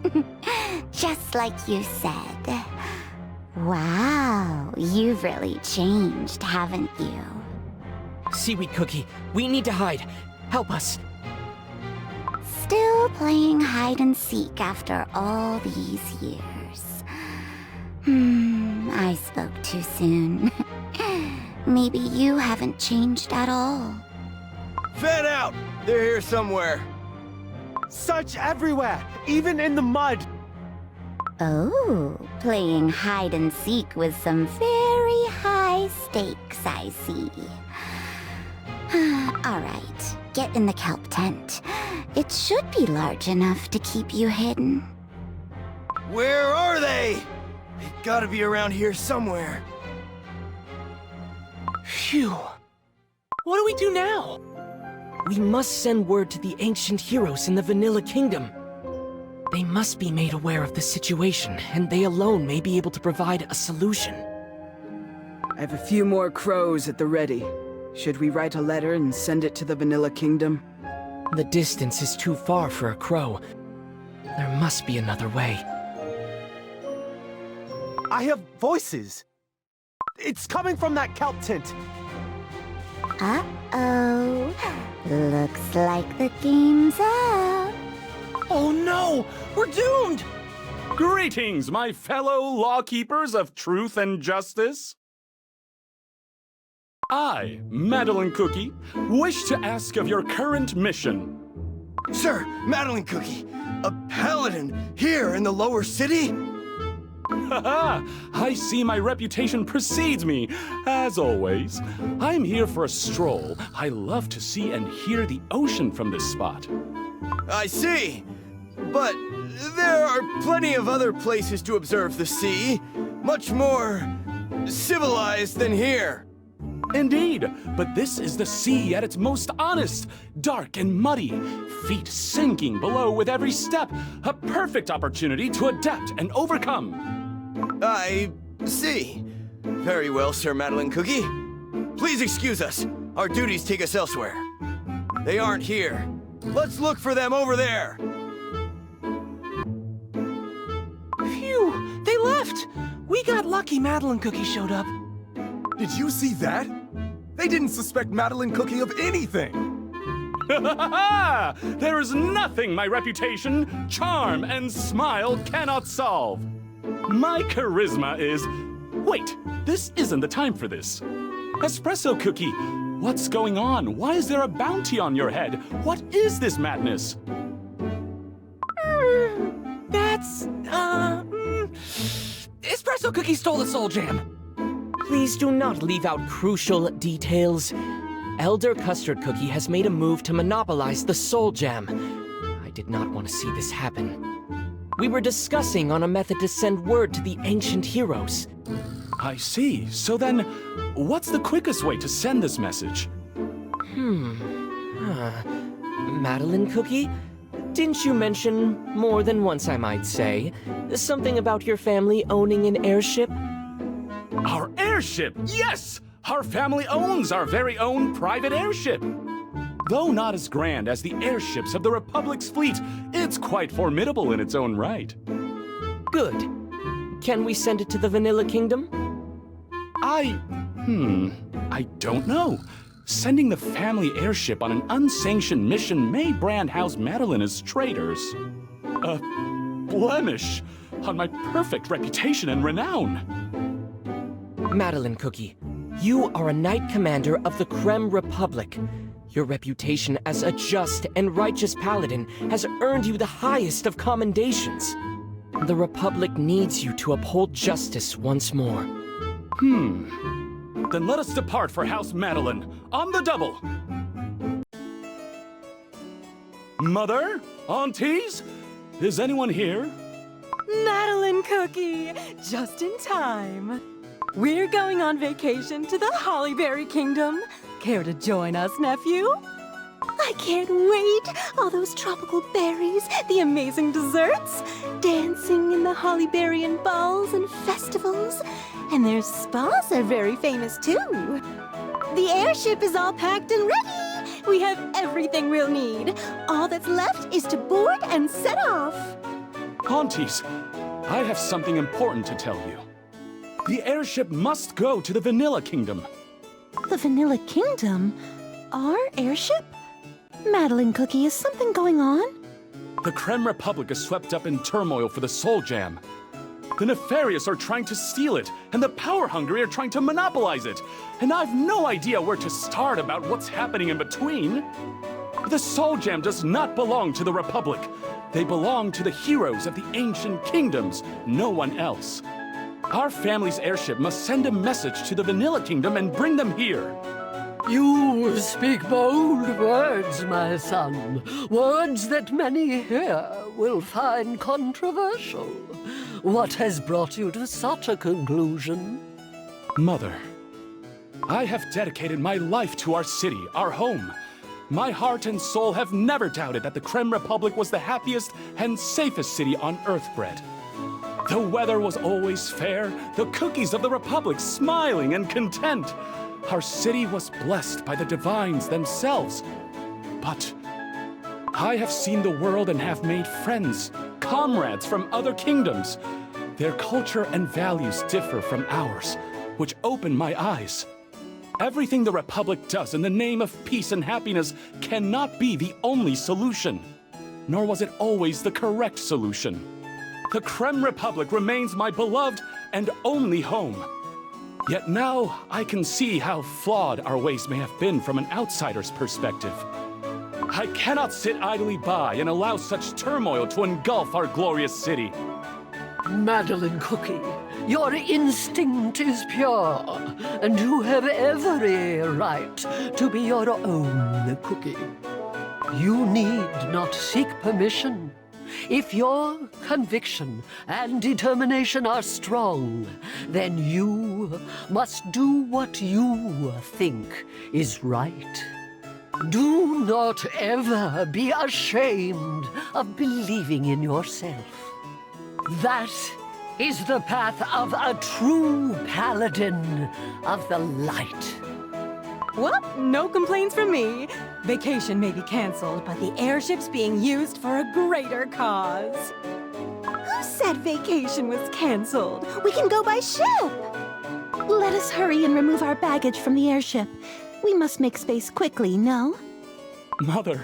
Just like you said. Wow, you've really changed, haven't you? Seaweed Cookie, we need to hide. Help us. Still playing hide and seek after all these years. I spoke too soon. Maybe you haven't changed at all. Fan out! They're here somewhere. Search everywhere, even in the mud. Oh, playing hide and seek with some very high stakes, I see. All right, get in the kelp tent. It should be large enough to keep you hidden. Where are they? They've gotta be around here somewhere. Phew. What do we do now? We must send word to the ancient heroes in the Vanilla Kingdom. They must be made aware of the situation, and they alone may be able to provide a solution. I have a few more crows at the ready. Should we write a letter and send it to the Vanilla Kingdom? The distance is too far for a crow. There must be another way. I have voices. It's coming from that kelp tent. Uh-oh. Looks like the game's up. Oh no! We're doomed! Greetings, my fellow lawkeepers of truth and justice. I, Madeline Cookie, wish to ask of your current mission. Sir, Madeline Cookie, a paladin here in the lower city? Haha! I see my reputation precedes me, as always. I'm here for a stroll. I love to see and hear the ocean from this spot. I see. But there are plenty of other places to observe the sea. Much more civilized than here. Indeed, but this is the sea at its most honest, dark and muddy, feet sinking below with every step, a perfect opportunity to adapt and overcome. I see. Very well, Sir Madeline Cookie. Please excuse us. Our duties take us elsewhere. They aren't here. Let's look for them over there. Phew! They left! We got lucky Madeline Cookie showed up. Did you see that? They didn't suspect Madeline Cookie of anything. There is nothing my reputation, charm, and smile cannot solve. My charisma is... Wait, this isn't the time for this. Espresso Cookie, what's going on? Why is there a bounty on your head? What is this madness? That's, Espresso Cookie stole the Soul Jam. Please do not leave out crucial details. Elder Custard Cookie has made a move to monopolize the Soul Jam. I did not want to see this happen. We were discussing on a method to send word to the ancient heroes. I see. So then, what's the quickest way to send this message? Madeline Cookie? Didn't you mention, more than once I might say, something about your family owning an airship? Our airship! Yes! Our family owns our very own private airship. Though not as grand as the airships of the Republic's fleet, it's quite formidable in its own right. Good. Can we send it to the Vanilla Kingdom? I don't know. Sending the family airship on an unsanctioned mission may brand House Madeline as traitors. A blemish on my perfect reputation and renown. Madeline Cookie, you are a Knight Commander of the Creme Republic. Your reputation as a just and righteous paladin has earned you the highest of commendations. The Republic needs you to uphold justice once more. Then let us depart for House Madeline, on the double! Mother? Aunties? Is anyone here? Madeline Cookie, just in time. We're going on vacation to the Hollyberry Kingdom. Care to join us, nephew? I can't wait! All those tropical berries, the amazing desserts, dancing in the Hollyberryan balls and festivals. And their spas are very famous too. The airship is all packed and ready. We have everything we'll need. All that's left is to board and set off. Aunties, I have something important to tell you. The airship must go to the Vanilla Kingdom. The Vanilla Kingdom? Our airship? Madeline Cookie, is something going on? The Creme Republic is swept up in turmoil for the Soul Jam. The nefarious are trying to steal it, and the power-hungry are trying to monopolize it. And I've no idea where to start about what's happening in between. The Soul Jam does not belong to the Republic. They belong to the heroes of the ancient kingdoms, no one else. Our family's airship must send a message to the Vanilla Kingdom and bring them here. You speak bold words, my son. Words that many here will find controversial. What has brought you to such a conclusion? Mother, I have dedicated my life to our city, our home. My heart and soul have never doubted that the Creme Republic was the happiest and safest city on Earthbread. The weather was always fair, the cookies of the Republic smiling and content. Our city was blessed by the divines themselves. But I have seen the world and have made friends, comrades from other kingdoms. Their culture and values differ from ours, which opened my eyes. Everything the Republic does in the name of peace and happiness cannot be the only solution. Nor was it always the correct solution. The Creme Republic remains my beloved and only home. Yet now I can see how flawed our ways may have been from an outsider's perspective. I cannot sit idly by and allow such turmoil to engulf our glorious city. Madeline Cookie, your instinct is pure, and you have every right to be your own cookie. You need not seek permission. If your conviction and determination are strong, then you must do what you think is right. Do not ever be ashamed of believing in yourself. That is the path of a true paladin of the light. Well, no complaints from me. Vacation may be canceled, but the airship's being used for a greater cause. Who said vacation was canceled? We can go by ship! Let us hurry and remove our baggage from the airship. We must make space quickly, no? Mother,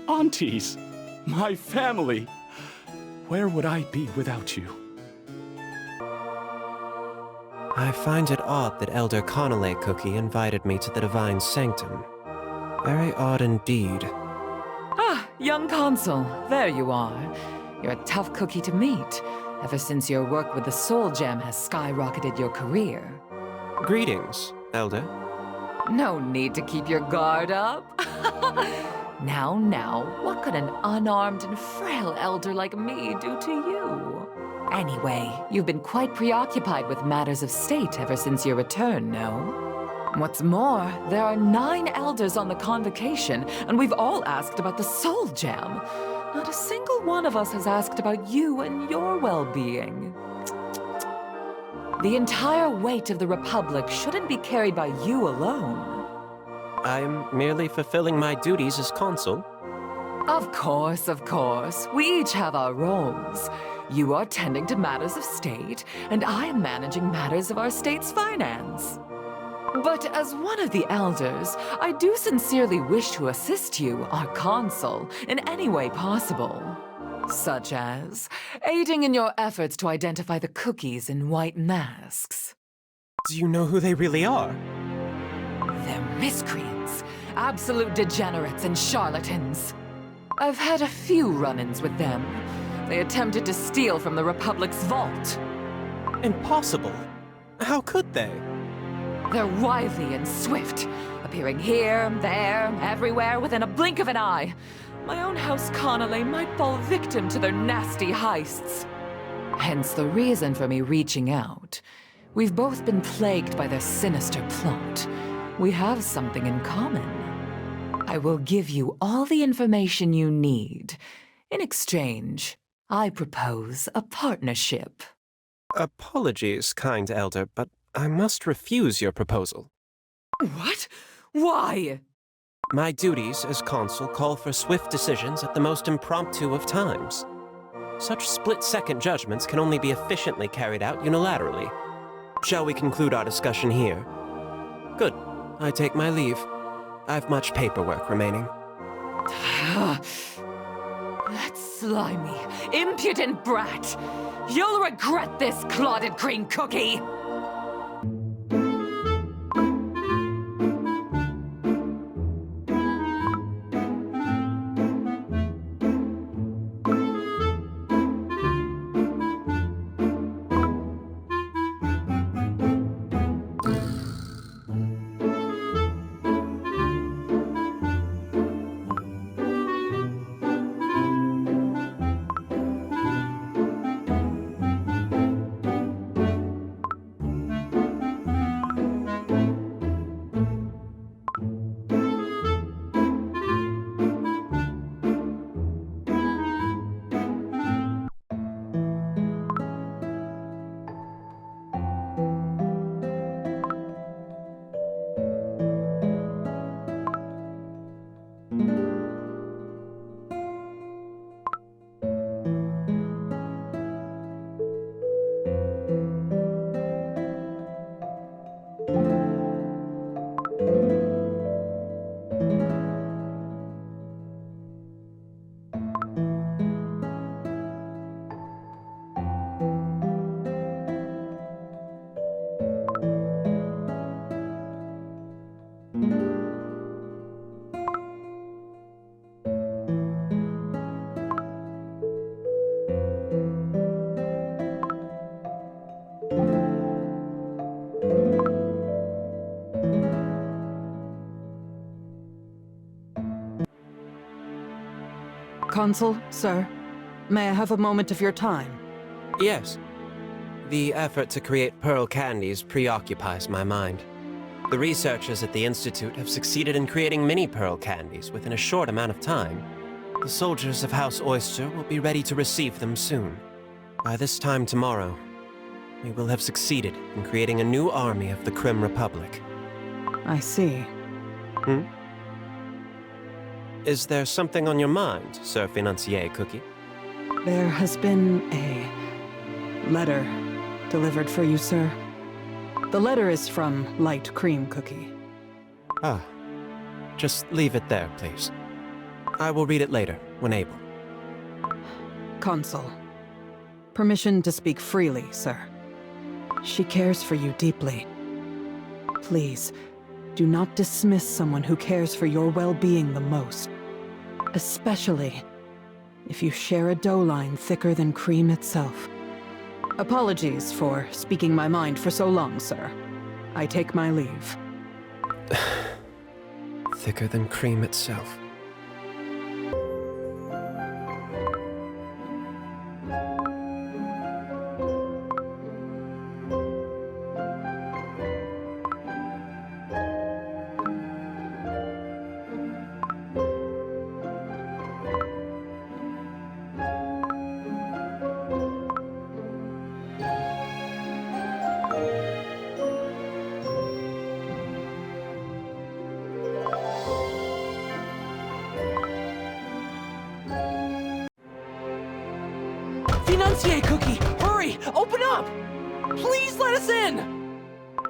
aunties, my family. Where would I be without you? I find it odd that Elder Connolly Cookie invited me to the Divine Sanctum. Very odd indeed. Ah, young consul, there you are. You're a tough cookie to meet, ever since your work with the Soul Gem has skyrocketed your career. Greetings, Elder. No need to keep your guard up. Now, what could an unarmed and frail elder like me do to you? Anyway, you've been quite preoccupied with matters of state ever since your return, no? What's more, there are 9 elders on the convocation, and we've all asked about the Soul Gem. Not a single one of us has asked about you and your well-being. The entire weight of the Republic shouldn't be carried by you alone. I'm merely fulfilling my duties as consul. Of course. We each have our roles. You are tending to matters of state, and I am managing matters of our state's finance. But as one of the elders, I do sincerely wish to assist you, our consul, in any way possible. Such as aiding in your efforts to identify the cookies in white masks. Do you know who they really are? They're miscreants, absolute degenerates and charlatans. I've had a few run-ins with them. They attempted to steal from the Republic's vault. Impossible. How could they? They're wily and swift, appearing here, there, everywhere within a blink of an eye. My own House Connolly might fall victim to their nasty heists. Hence the reason for me reaching out. We've both been plagued by their sinister plot. We have something in common. I will give you all the information you need. In exchange, I propose a partnership. Apologies, kind elder, but I must refuse your proposal. What? Why? My duties as consul call for swift decisions at the most impromptu of times. Such split-second judgments can only be efficiently carried out unilaterally. Shall we conclude our discussion here? Good. I take my leave. I've much paperwork remaining. That slimy, impudent brat! You'll regret this, clotted cream cookie! Consul, sir, may I have a moment of your time? Yes. The effort to create pearl candies preoccupies my mind. The researchers at the Institute have succeeded in creating mini pearl candies within a short amount of time. The soldiers of House Oyster will be ready to receive them soon. By this time tomorrow, we will have succeeded in creating a new army of the Krim Republic. I see. Hmm? Is there something on your mind, Sir Financier Cookie? There has been a letter delivered for you, sir. The letter is from Light Cream Cookie. Ah. Just leave it there, please. I will read it later, when able. Consul. Permission to speak freely, sir. She cares for you deeply. Please, do not dismiss someone who cares for your well-being the most. Especially if you share a dough line thicker than cream itself. Apologies for speaking my mind for so long, sir. I take my leave. Thicker than cream itself. Financier Cookie, hurry! Open up! Please let us in!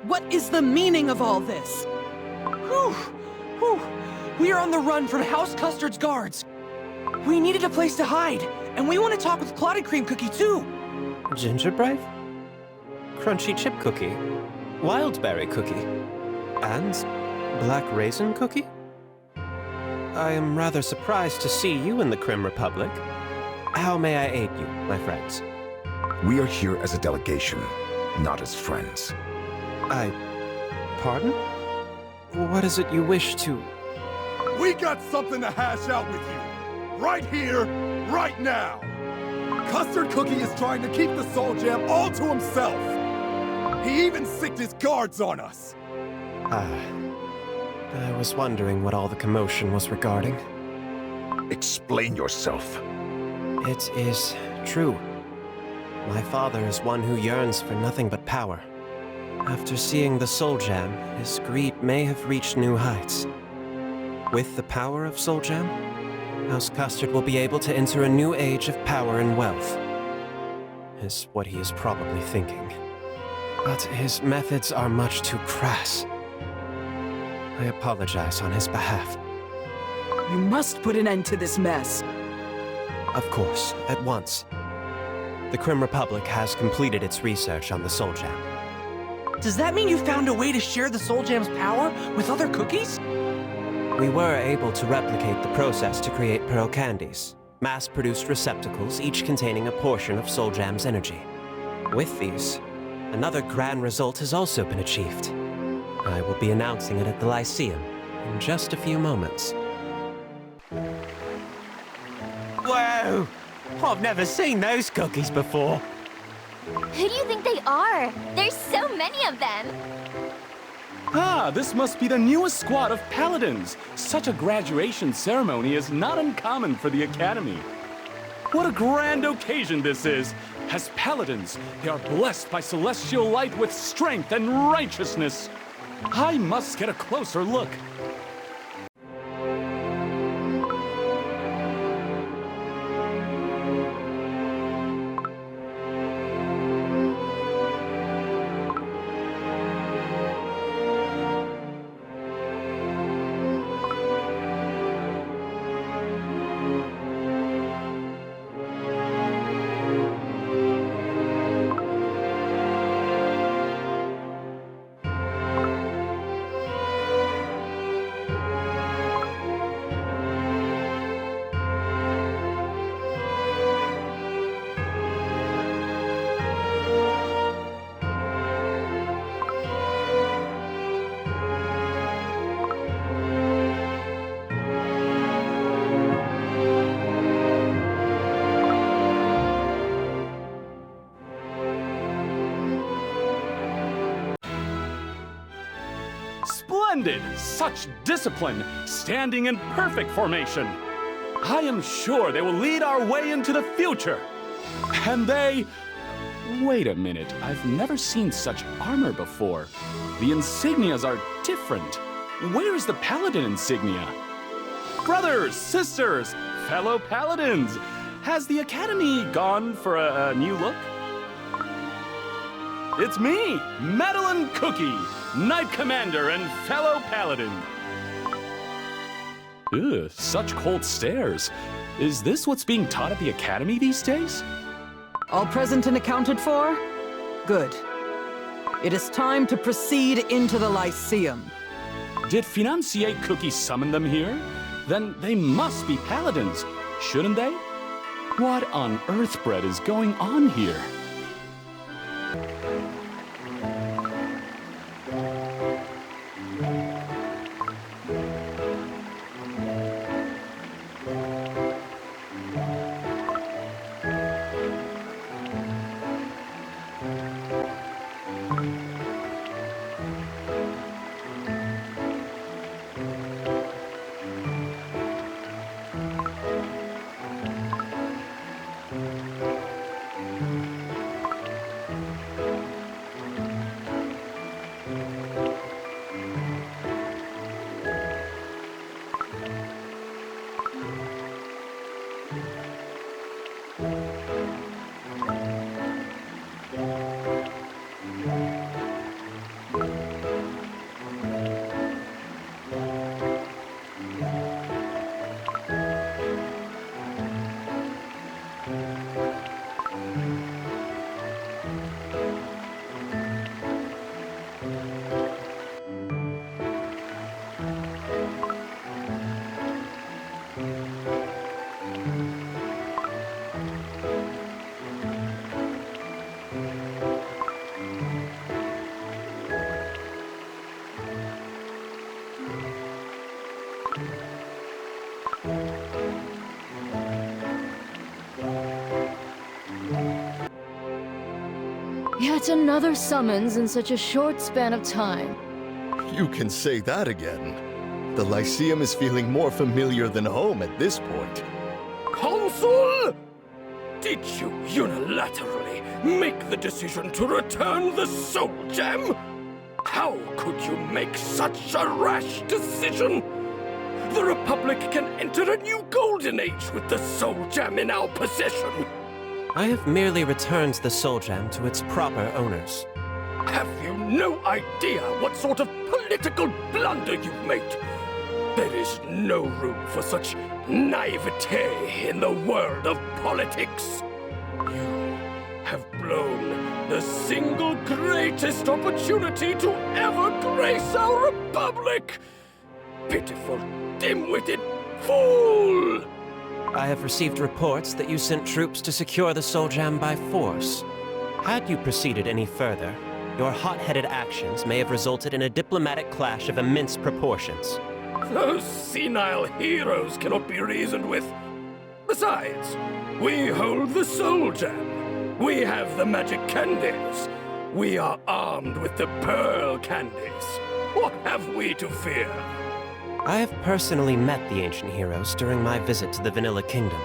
What is the meaning of all this? Whew! Whew! We are on the run from House Custard's guards. We needed a place to hide, and we want to talk with Clotted Cream Cookie too. Gingerbread? Crunchy Chip Cookie? Wildberry Cookie? And Black Raisin Cookie? I am rather surprised to see you in the Krim Republic. How may I aid you, my friends? We are here as a delegation, not as friends. Pardon? What is it you wish to... We got something to hash out with you. Right here, right now. Custard Cookie is trying to keep the Soul Gem all to himself. He even sicked his guards on us. I was wondering what all the commotion was regarding. Explain yourself. It is true. My father is one who yearns for nothing but power. After seeing the Soul Gem, his greed may have reached new heights. With the power of Soul Gem, House Custard will be able to enter a new age of power and wealth, is what he is probably thinking. But his methods are much too crass. I apologize on his behalf. You must put an end to this mess. Of course, at once. The Krim Republic has completed its research on the Soul Gem. Does that mean you found a way to share the Soul Gem's power with other cookies? We were able to replicate the process to create pearl candies, mass-produced receptacles each containing a portion of Soul Gem's energy. With these, another grand result has also been achieved. I will be announcing it at the Lyceum in just a few moments. Whoa! I've never seen those cookies before. Who do you think they are? There's so many of them. Ah, this must be the newest squad of paladins. Such a graduation ceremony is not uncommon for the Academy. What a grand occasion this is! As paladins, they are blessed by celestial light with strength and righteousness. I must get a closer look. Splendid! Such discipline, standing in perfect formation. I am sure they will lead our way into the future. And they... Wait a minute, I've never seen such armor before. The insignias are different. Where is the paladin insignia? Brothers, sisters, fellow paladins, has the Academy gone for a new look? It's me, Madeline Cookie, Knight Commander and fellow paladin. Ugh, such cold stares. Is this what's being taught at the Academy these days? All present and accounted for? Good. It is time to proceed into the Lyceum. Did Financier Cookie summon them here? Then they must be paladins, shouldn't they? What on earth bread is going on here? Yet another summons in such a short span of time. You can say that again. The Lyceum is feeling more familiar than home at this point. Consul! Did you unilaterally make the decision to return the Soul Gem? How could you make such a rash decision? The Republic can enter a new golden age with the Soul Gem in our possession. I have merely returned the Soul Gem to its proper owners. Have you no idea what sort of political blunder you've made? There is no room for such naivete in the world of politics. You have blown the single greatest opportunity to ever grace our Republic. Pitiful, dim-witted fool! I have received reports that you sent troops to secure the Soul Gem by force. Had you proceeded any further, your hot-headed actions may have resulted in a diplomatic clash of immense proportions. Those senile heroes cannot be reasoned with. Besides, we hold the Soul Gem. We have the magic candies. We are armed with the pearl candies. What have we to fear? I have personally met the ancient heroes during my visit to the Vanilla Kingdom.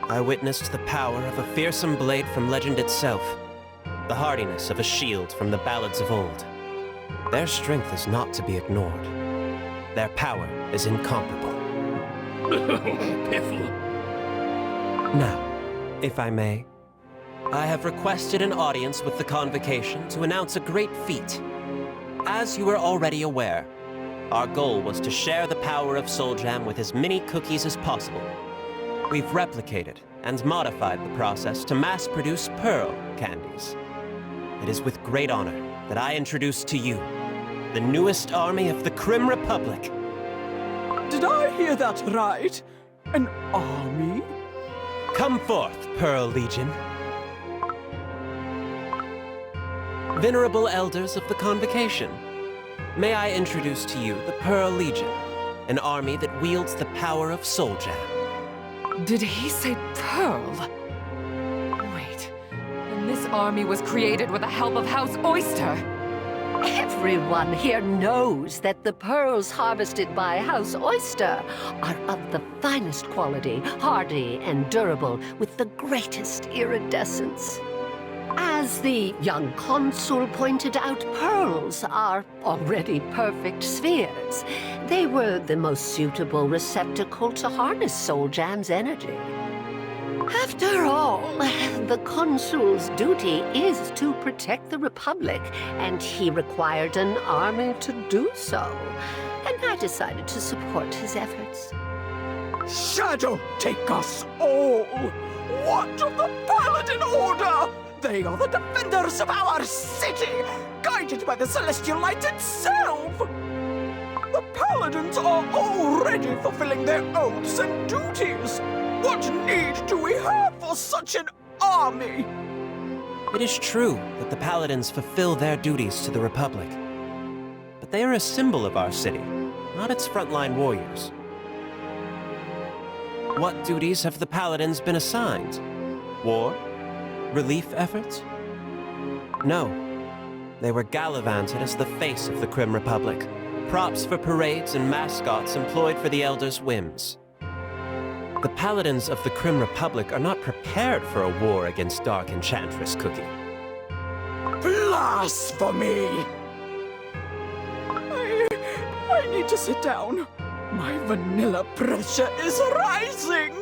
I witnessed the power of a fearsome blade from legend itself, the hardiness of a shield from the ballads of old. Their strength is not to be ignored. Their power is incomparable. Piffle. Now, if I may, I have requested an audience with the Convocation to announce a great feat. As you are already aware, our goal was to share the power of Soul Jam with as many cookies as possible. We've replicated and modified the process to mass-produce pearl candies. It is with great honor that I introduce to you the newest army of the Crim Republic. Did I hear that right? An army? Come forth, Pearl Legion. Venerable elders of the Convocation, may I introduce to you the Pearl Legion, an army that wields the power of Soul Jam. Did he say pearl? Wait, and this army was created with the help of House Oyster. Everyone here knows that the pearls harvested by House Oyster are of the finest quality, hardy and durable, with the greatest iridescence. As the young consul pointed out, pearls are already perfect spheres. They were the most suitable receptacle to harness Soul Jam's energy. After all, the consul's duty is to protect the Republic, and he required an army to do so. And I decided to support his efforts. Shadow take us all! What of the Paladin Order? They are the defenders of our city, guided by the celestial light itself! The Paladins are already fulfilling their oaths and duties! What need do we have for such an army? It is true that the Paladins fulfill their duties to the Republic. But they are a symbol of our city, not its frontline warriors. What duties have the Paladins been assigned? War? Relief efforts? No. They were gallivanted as the face of the Crim Republic, props for parades and mascots employed for the Elders' whims. The Paladins of the Crim Republic are not prepared for a war against Dark Enchantress, Cookie. Blasphemy! I need to sit down. My vanilla pressure is rising!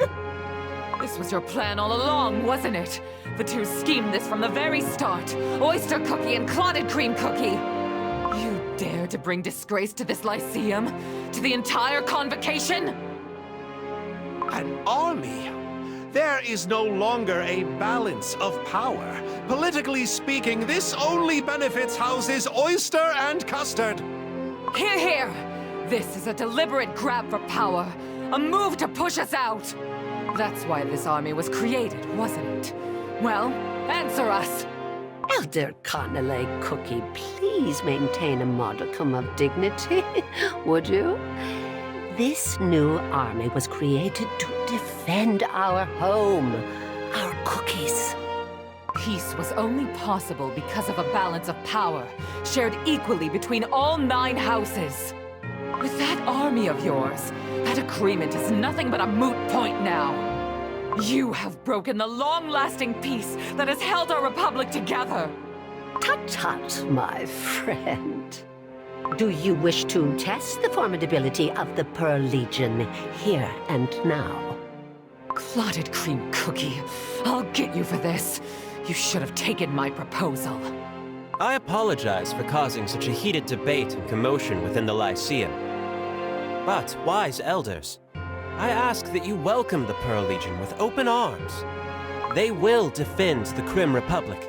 This was your plan all along, wasn't it? The two schemed this from the very start. Oyster Cookie and Clotted Cream Cookie. You dare to bring disgrace to this Lyceum? To the entire convocation? An army? There is no longer a balance of power. Politically speaking, this only benefits houses Oyster and Custard. Hear, hear! This is a deliberate grab for power. A move to push us out. That's why this army was created, wasn't it? Well, answer us. Elder Connolly Cookie, please maintain a modicum of dignity, would you? This new army was created to defend our home, our cookies. Peace was only possible because of a balance of power, shared equally between all 9 houses. With that army of yours, that agreement is nothing but a moot point now. You have broken the long-lasting peace that has held our republic together. Tut-tut, my friend. Do you wish to test the formidability of the Pearl Legion here and now? Clotted Cream Cookie, I'll get you for this. You should have taken my proposal. I apologize for causing such a heated debate and commotion within the Lyceum. But, wise elders, I ask that you welcome the Pearl Legion with open arms. They will defend the Crim Republic.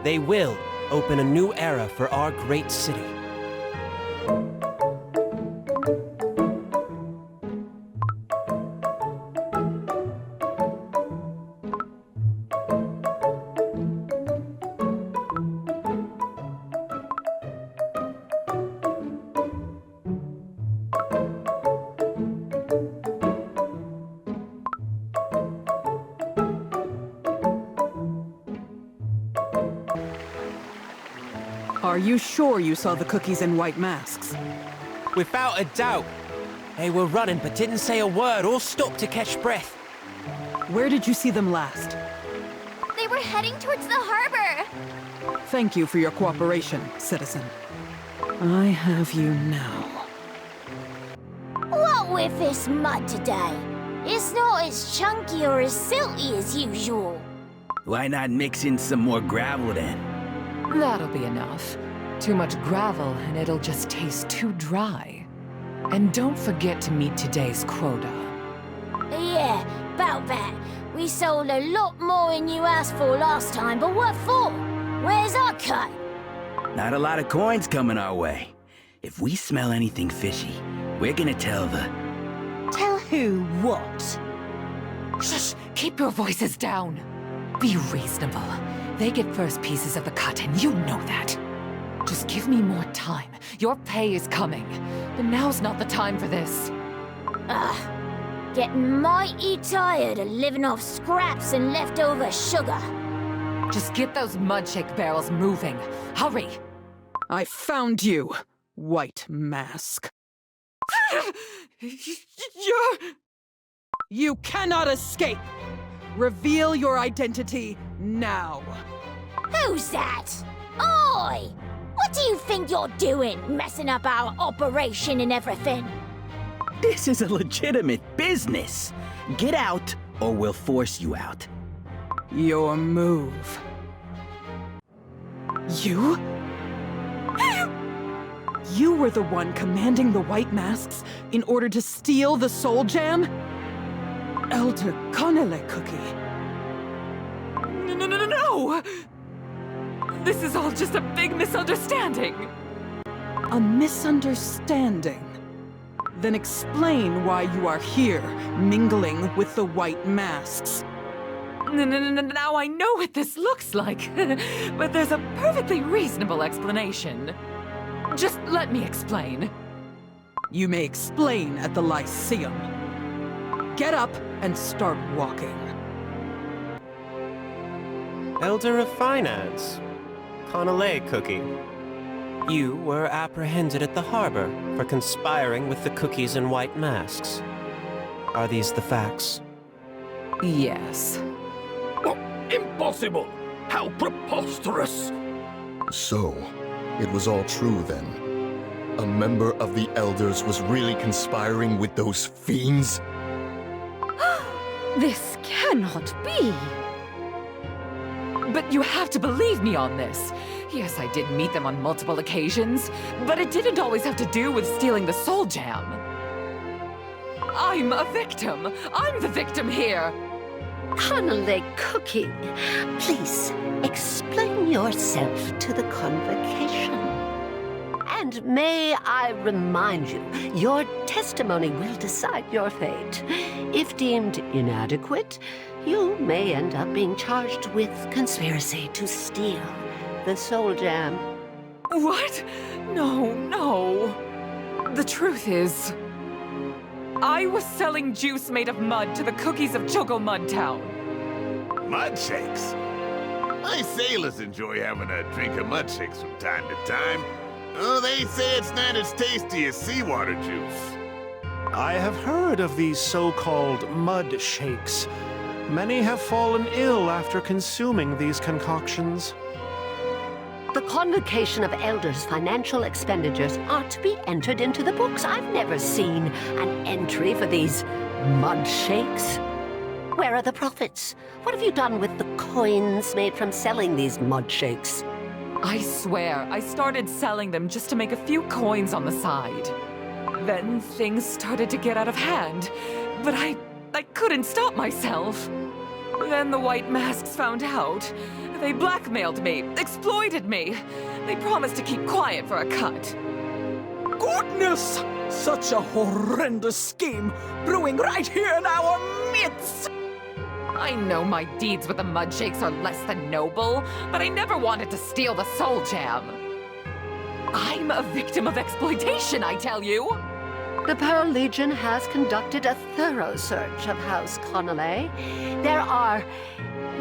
They will open a new era for our great city. Are you sure you saw the cookies in white masks? Without a doubt. They were running but didn't say a word or stop to catch breath. Where did you see them last? They were heading towards the harbor. Thank you for your cooperation, citizen. I have you now. What with this mud today? It's not as chunky or as silty as usual. Why not mix in some more gravel then? That'll be enough. Too much gravel and it'll just taste too dry. And don't forget to meet today's quota. Yeah, about that. We sold a lot more than you asked for last time, but what for? Where's our cut? Not a lot of coins coming our way. If we smell anything fishy, we're gonna tell the... Tell who what? Shush! Keep your voices down. Be reasonable. They get first pieces of the cut, and you know that. Just give me more time. Your pay is coming. But now's not the time for this. Getting mighty tired of living off scraps and leftover sugar. Just get those mud shake barrels moving. Hurry! I found you, White Mask. You cannot escape! Reveal your identity now. Who's that? Oi! What do you think you're doing, messing up our operation and everything? This is a legitimate business. Get out, or we'll force you out. Your move. You? You were the one commanding the White Masks in order to steal the Soul Gem? Elder Connelly Cookie. No! This is all just a big misunderstanding. A misunderstanding? Then explain why you are here, mingling with the White Masks. Now I know what this looks like, but there's a perfectly reasonable explanation. Just let me explain. You may explain at the Lyceum. Get up and start walking. Elder of Finance, Connelly Cookie. You were apprehended at the harbor for conspiring with the cookies and White Masks. Are these the facts? Yes. Oh, impossible! How preposterous! So, it was all true then. A member of the Elders was really conspiring with those fiends? This cannot be. But you have to believe me on this. Yes, I did meet them on multiple occasions, but it didn't always have to do with stealing the Soul Gem. I'm a victim. I'm the victim here. Connelly Cookie, please explain yourself to the convocation. And may I remind you, your testimony will decide your fate. If deemed inadequate, you may end up being charged with conspiracy to steal the Soul Gem. What? No. The truth is, I was selling juice made of mud to the cookies of Choco Mud Town. Mud shakes? My sailors enjoy having a drink of mud shakes from time to time. Oh, they say it's not as tasty as seawater juice. I have heard of these so-called mud shakes. Many have fallen ill after consuming these concoctions. The convocation of elders' financial expenditures are to be entered into the books. I've never seen an entry for these mud shakes. Where are the profits? What have you done with the coins made from selling these mud shakes? I swear, I started selling them just to make a few coins on the side. Then things started to get out of hand, but I couldn't stop myself. Then the White Masks found out. They blackmailed me, exploited me. They promised to keep quiet for a cut. Goodness! Such a horrendous scheme brewing right here in our midst! I know my deeds with the mud shakes are less than noble, but I never wanted to steal the Soul Gem. I'm a victim of exploitation, I tell you! The Pearl Legion has conducted a thorough search of House Connelly. There are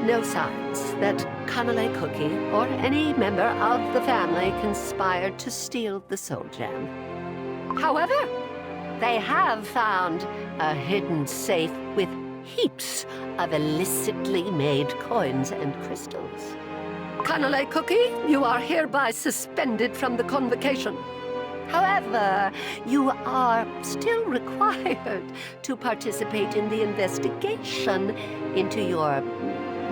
no signs that Connelly Cookie or any member of the family conspired to steal the Soul Gem. However, they have found a hidden safe with heaps of illicitly made coins and crystals. Connelly Cookie, you are hereby suspended from the convocation. However, you are still required to participate in the investigation into your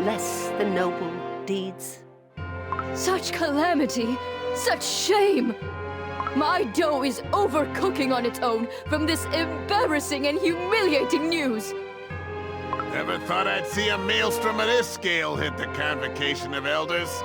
less than noble deeds. Such calamity, such shame. My dough is overcooking on its own from this embarrassing and humiliating news. Never thought I'd see a maelstrom of this scale hit the convocation of elders.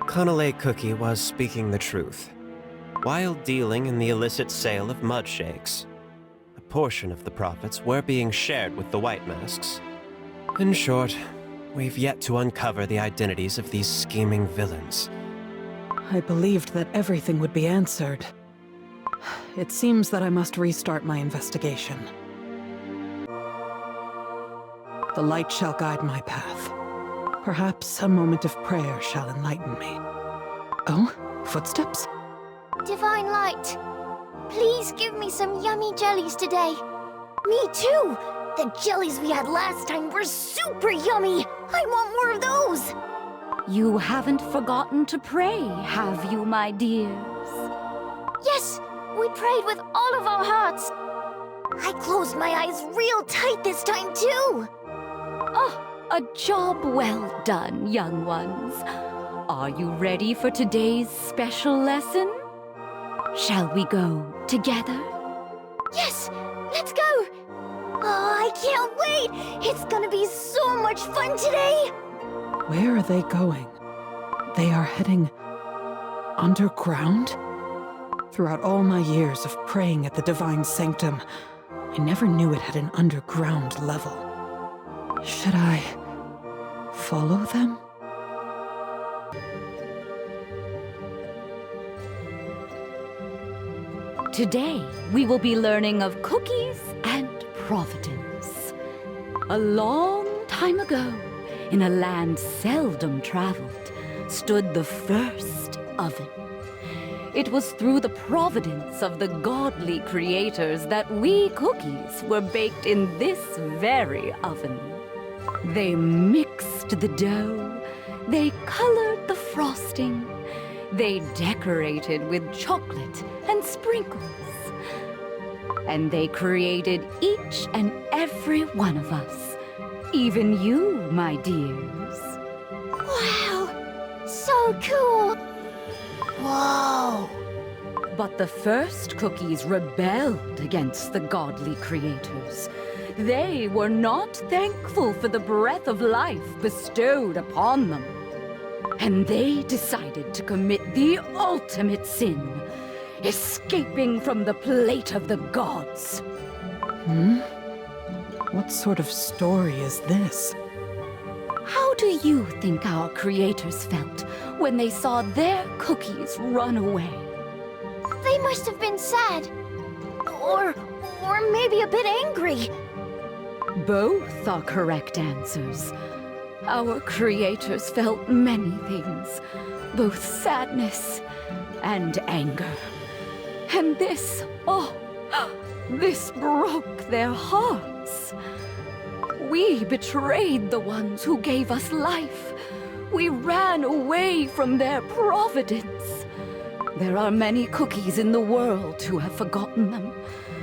Connolly Cookie was speaking the truth. While dealing in the illicit sale of mud shakes, a portion of the profits were being shared with the White Masks. In short, we've yet to uncover the identities of these scheming villains. I believed that everything would be answered. It seems that I must restart my investigation. The light shall guide my path. Perhaps a moment of prayer shall enlighten me. Oh, footsteps? Divine Light, please give me some yummy jellies today. Me too! The jellies we had last time were super yummy! I want more of those! You haven't forgotten to pray, have you, my dears? Yes, we prayed with all of our hearts. I closed my eyes real tight this time too. Oh, a job well done, young ones. Are you ready for today's special lesson? Shall we go together? Yes, let's go! Oh, I can't wait! It's gonna be so much fun today! Where are they going? They are heading underground? Throughout all my years of praying at the Divine Sanctum, I never knew it had an underground level. Should I follow them? Today, we will be learning of cookies and providence. A long time ago, in a land seldom traveled, stood the first oven. It was through the providence of the godly creators that we cookies were baked in this very oven. They mixed the dough, they colored the frosting, they decorated with chocolate and sprinkles. And they created each and every one of us, even you, my dears. Wow, so cool! Whoa! But the first cookies rebelled against the godly creators. They were not thankful for the breath of life bestowed upon them. And they decided to commit the ultimate sin, escaping from the plate of the gods. What sort of story is this? How do you think our creators felt when they saw their cookies run away? They must have been sad. Or maybe a bit angry. Both are correct answers. Our creators felt many things, both sadness and anger. And this broke their hearts. We betrayed the ones who gave us life. We ran away from their providence. There are many cookies in the world who have forgotten them,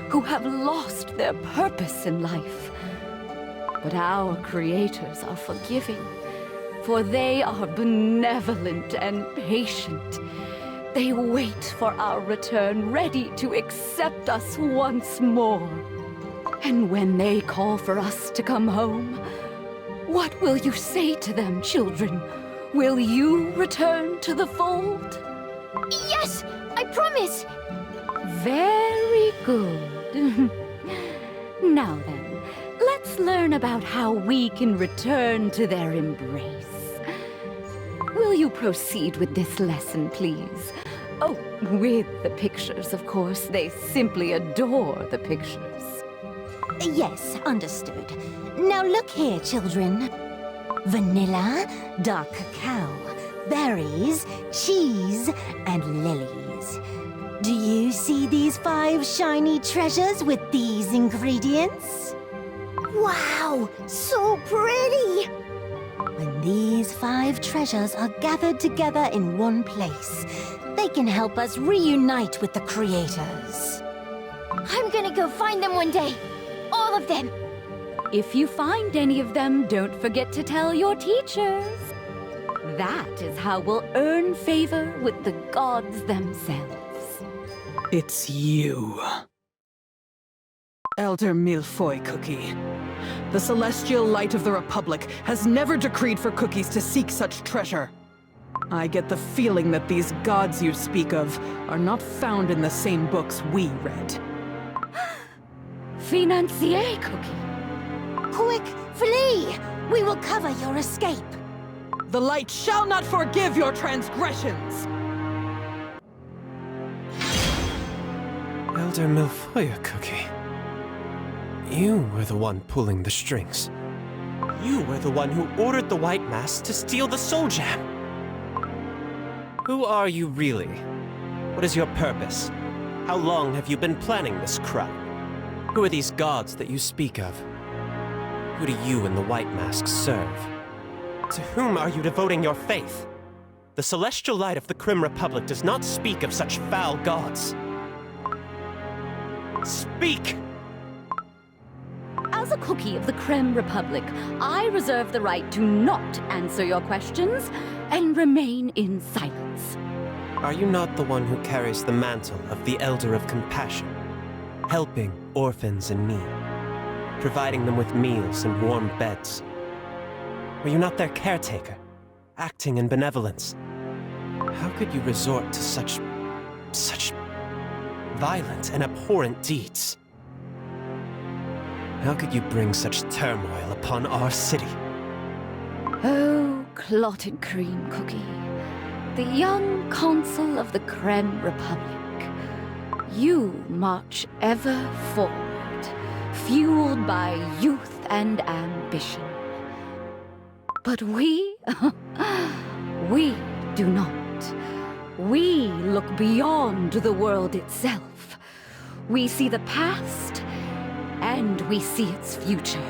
who have lost their purpose in life. But our creators are forgiving, for they are benevolent and patient. They wait for our return, ready to accept us once more. And when they call for us to come home, what will you say to them, children? Will you return to the fold? Yes, I promise! Very good. Now then, let's learn about how we can return to their embrace. Will you proceed with this lesson, please? Oh, with the pictures, of course. They simply adore the pictures. Yes, understood. Now look here, children. Vanilla, dark cacao, berries, cheese, and lilies. Do you see these 5 shiny treasures with these ingredients? Wow, so pretty! When these 5 treasures are gathered together in one place, they can help us reunite with the creators. I'm gonna go find them one day. All of them. If you find any of them, don't forget to tell your teachers. That is how we'll earn favor with the gods themselves. It's you. Elder Millefeuille Cookie. The celestial light of the Republic has never decreed for cookies to seek such treasure. I get the feeling that these gods you speak of are not found in the same books we read. Financier, Cookie. Quick, flee! We will cover your escape. The light shall not forgive your transgressions! Elder Milfoya, Cookie. You were the one pulling the strings. You were the one who ordered the White Masks to steal the Soul Gem. Who are you really? What is your purpose? How long have you been planning this crime? Who are these gods that you speak of? Who do you and the White Masks serve? To whom are you devoting your faith? The celestial light of the Crim Republic does not speak of such foul gods. Speak! As a cookie of the Creme Republic, I reserve the right to not answer your questions and remain in silence. Are you not the one who carries the mantle of the Elder of Compassion, helping orphans in need, providing them with meals and warm beds? Were you not their caretaker, acting in benevolence? How could you resort to such violent and abhorrent deeds? How could you bring such turmoil upon our city? Oh, clotted cream cookie, the young consul of the Creme Republic. You march ever forward, fueled by youth and ambition. But we do not. We look beyond the world itself. We see the past, and we see its future.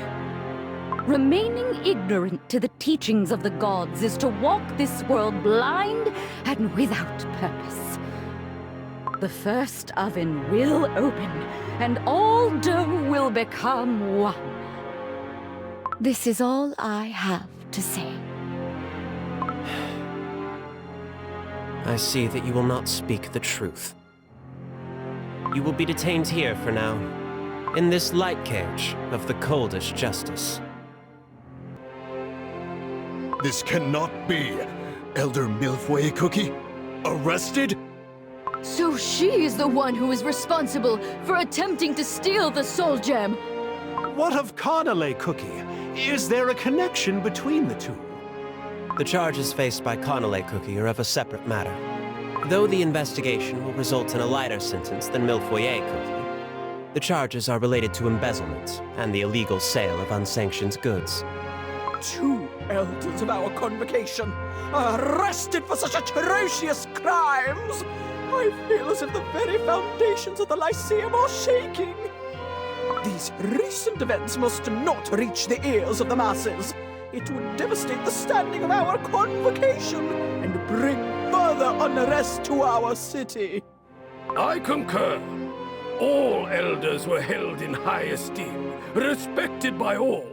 Remaining ignorant to the teachings of the gods is to walk this world blind and without purpose. The first oven will open, and all dough will become one. This is all I have to say. I see that you will not speak the truth. You will be detained here for now, in this light cage of the coldest justice. This cannot be. Elder Milfoya Cookie? Arrested? So she is the one who is responsible for attempting to steal the Soul Gem. What of Connolly, Cookie? Is there a connection between the two? The charges faced by Connolly, Cookie, are of a separate matter. Though the investigation will result in a lighter sentence than Milfoya, Cookie, the charges are related to embezzlement and the illegal sale of unsanctioned goods. 2 elders of our convocation are arrested for such atrocious crimes! I feel as if the very foundations of the Lyceum are shaking. These recent events must not reach the ears of the masses. It would devastate the standing of our convocation and bring further unrest to our city. I concur. All elders were held in high esteem, respected by all.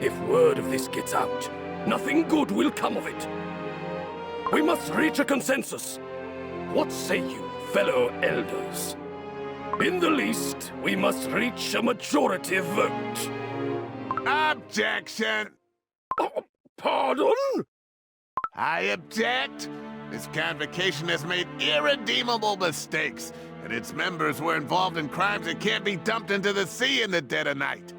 If word of this gets out, nothing good will come of it. We must reach a consensus. What say you, fellow elders? In the least, we must reach a majority vote. Objection! Pardon? I object. This convocation has made irredeemable mistakes, and its members were involved in crimes that can't be dumped into the sea in the dead of night.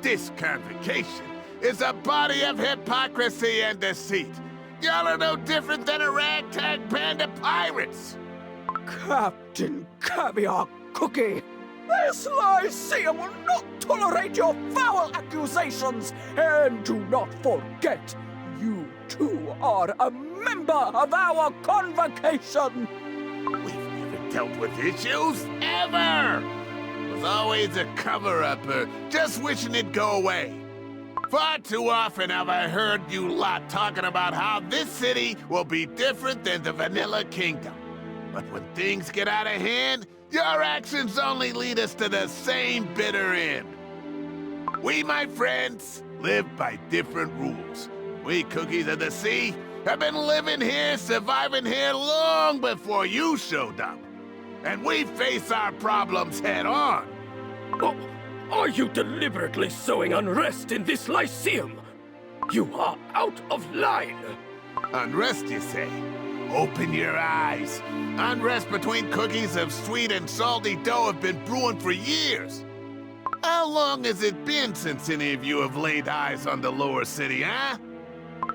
This convocation is a body of hypocrisy and deceit. Y'all are no different than a ragtag band of pirates. Captain Caviar Cookie, this Lyceum will not tolerate your foul accusations, and do not forget, you too are a member of our convocation. We've never dealt with issues, ever! It was always a cover-up, or just wishing it'd go away. Far too often have I heard you lot talking about how this city will be different than the Vanilla Kingdom. But when things get out of hand, your actions only lead us to the same bitter end. We, my friends, live by different rules. We cookies of the sea have been living here, surviving here long before you showed up. And we face our problems head on. Oh, are you deliberately sowing unrest in this Lyceum? You are out of line. Unrest, you say? Open your eyes. Unrest between cookies of sweet and salty dough have been brewing for years. How long has it been since any of you have laid eyes on the lower city, huh?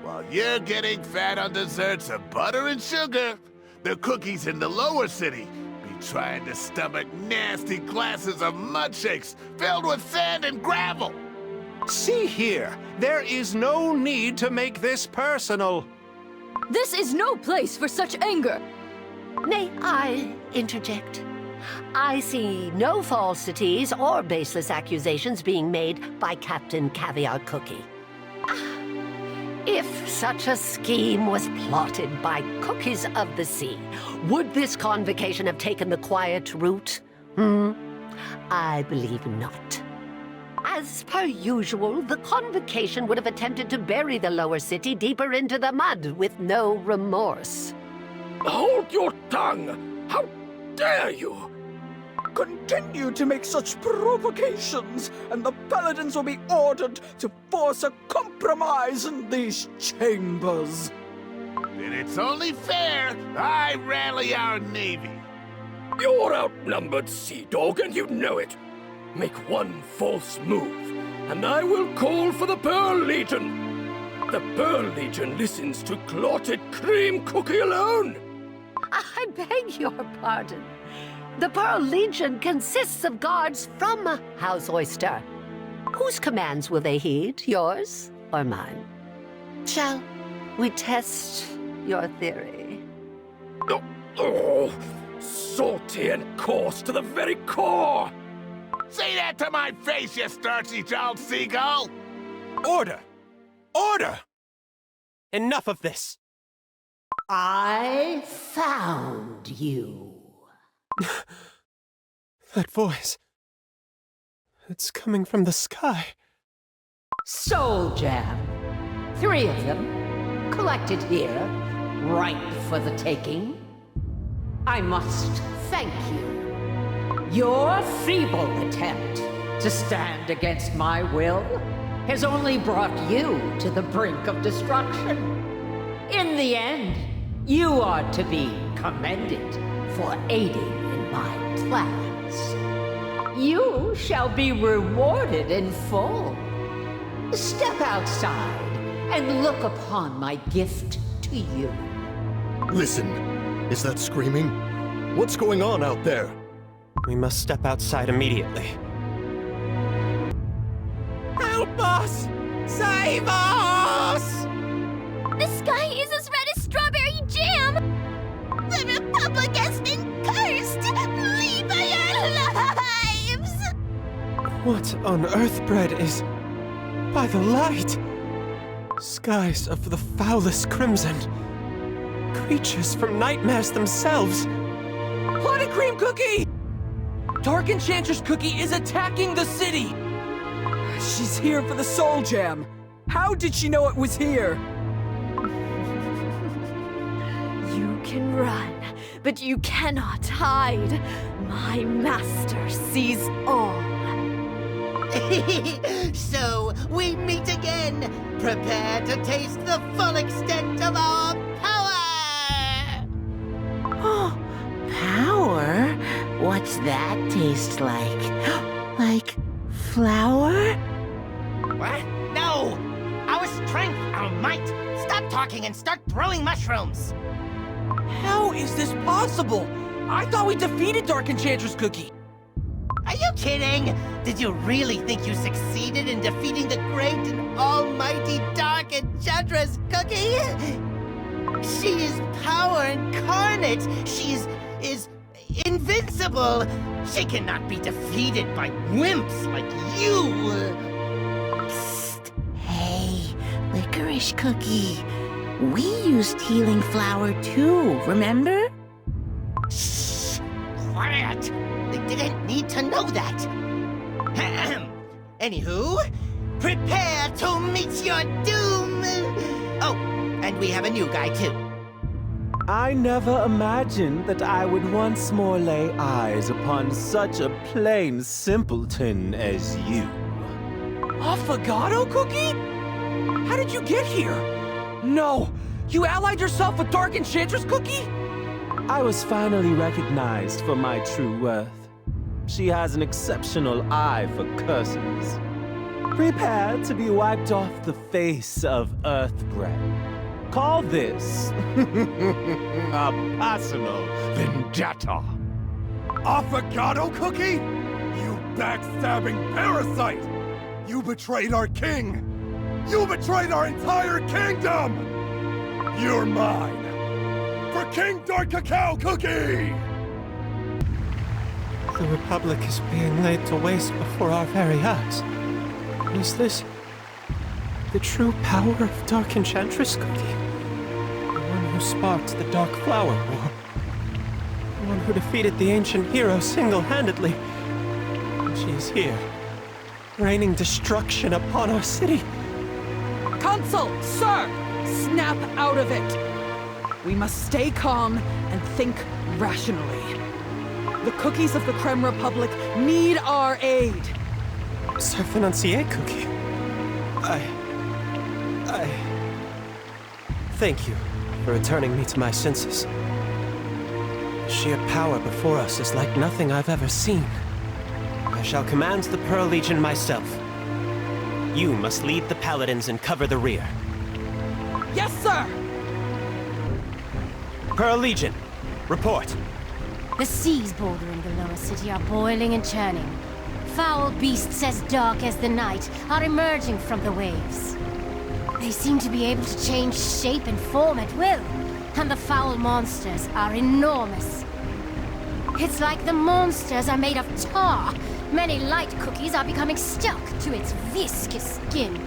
While you're getting fat on desserts of butter and sugar, the cookies in the lower city be trying to stomach nasty glasses of mud shakes filled with sand and gravel. See here, there is no need to make this personal. This is no place for such anger. May I interject? I see no falsities or baseless accusations being made by Captain Caviar Cookie. If such a scheme was plotted by Cookies of the Sea, would this convocation have taken the quiet route? I believe not. As per usual, the convocation would have attempted to bury the lower city deeper into the mud with no remorse. Hold your tongue! How dare you! Continue to make such provocations, and the paladins will be ordered to force a compromise in these chambers. Then it's only fair I rally our navy. You're outnumbered, Sea Dog, and you know it. Make one false move, and I will call for the Pearl Legion. The Pearl Legion listens to clotted cream cookie alone. I beg your pardon. The Pearl Legion consists of guards from House Oyster. Whose commands will they heed, yours or mine? Shall we test your theory? Oh, salty and coarse to the very core! Say that to my face, you starchy-jawed seagull! Order! Order! Enough of this! I found you. That voice... it's coming from the sky. Soul Jam. 3 of them, collected here, ripe for the taking. I must thank you. Your feeble attempt to stand against my will has only brought you to the brink of destruction. In the end, you are to be commended for aiding in my plans. You shall be rewarded in full. Step outside and look upon my gift to you. Listen, is that screaming? What's going on out there? We must step outside immediately. Help us! Save us! The sky is as red as strawberry jam! The Republic has been cursed! Flee for your lives! What on earth bread is... by the light? Skies of the foulest crimson. Creatures from nightmares themselves. Clotted cream cookie! Dark Enchantress Cookie is attacking the city! She's here for the Soul Jam. How did she know it was here? You can run, but you cannot hide. My master sees all. So, we meet again. Prepare to taste the full extent of our power! Oh, power? What's that taste like? Like flour? What? No! Our strength, our might! Stop talking and start throwing mushrooms! How is this possible? I thought we defeated Dark Enchantress Cookie. Are you kidding? Did you really think you succeeded in defeating the great and almighty Dark Enchantress Cookie? She is power incarnate. She is invincible. She cannot be defeated by wimps like you. Psst. Hey, Licorice Cookie. We used healing flour too, remember? Shh! Quiet! They didn't need to know that. Anywho, prepare to meet your doom! Oh, and we have a new guy too. I never imagined that I would once more lay eyes upon such a plain simpleton as you. Affogato Cookie? How did you get here? No, You allied yourself with Dark Enchantress, Cookie? I was finally recognized for my true worth. She has an exceptional eye for curses. Prepare to be wiped off the face of Earthbred. Call this a personal vendetta. Affogato Cookie? You backstabbing parasite! You betrayed our king! You betrayed our entire kingdom! You're mine! For King Dark Cacao Cookie! The Republic is being laid to waste before our very eyes. Is this the true power of Dark Enchantress Cookie? The one who sparked the Dark Flower War. The one who defeated the ancient hero single-handedly. And she is here, raining destruction upon our city. Consul, sir! Snap out of it! We must stay calm and think rationally. The cookies of the Creme Republic need our aid. Sir Financier Cookie, I... Thank you for returning me to my senses. The sheer power before us is like nothing I've ever seen. I shall command the Pearl Legion myself. You must lead the Paladins and cover the rear. Yes, sir! Pearl Legion, report. The seas bordering the lower city are boiling and churning. Foul beasts as dark as the night are emerging from the waves. They seem to be able to change shape and form at will, and the foul monsters are enormous. It's like the monsters are made of tar. Many light cookies are becoming stuck to its viscous skin.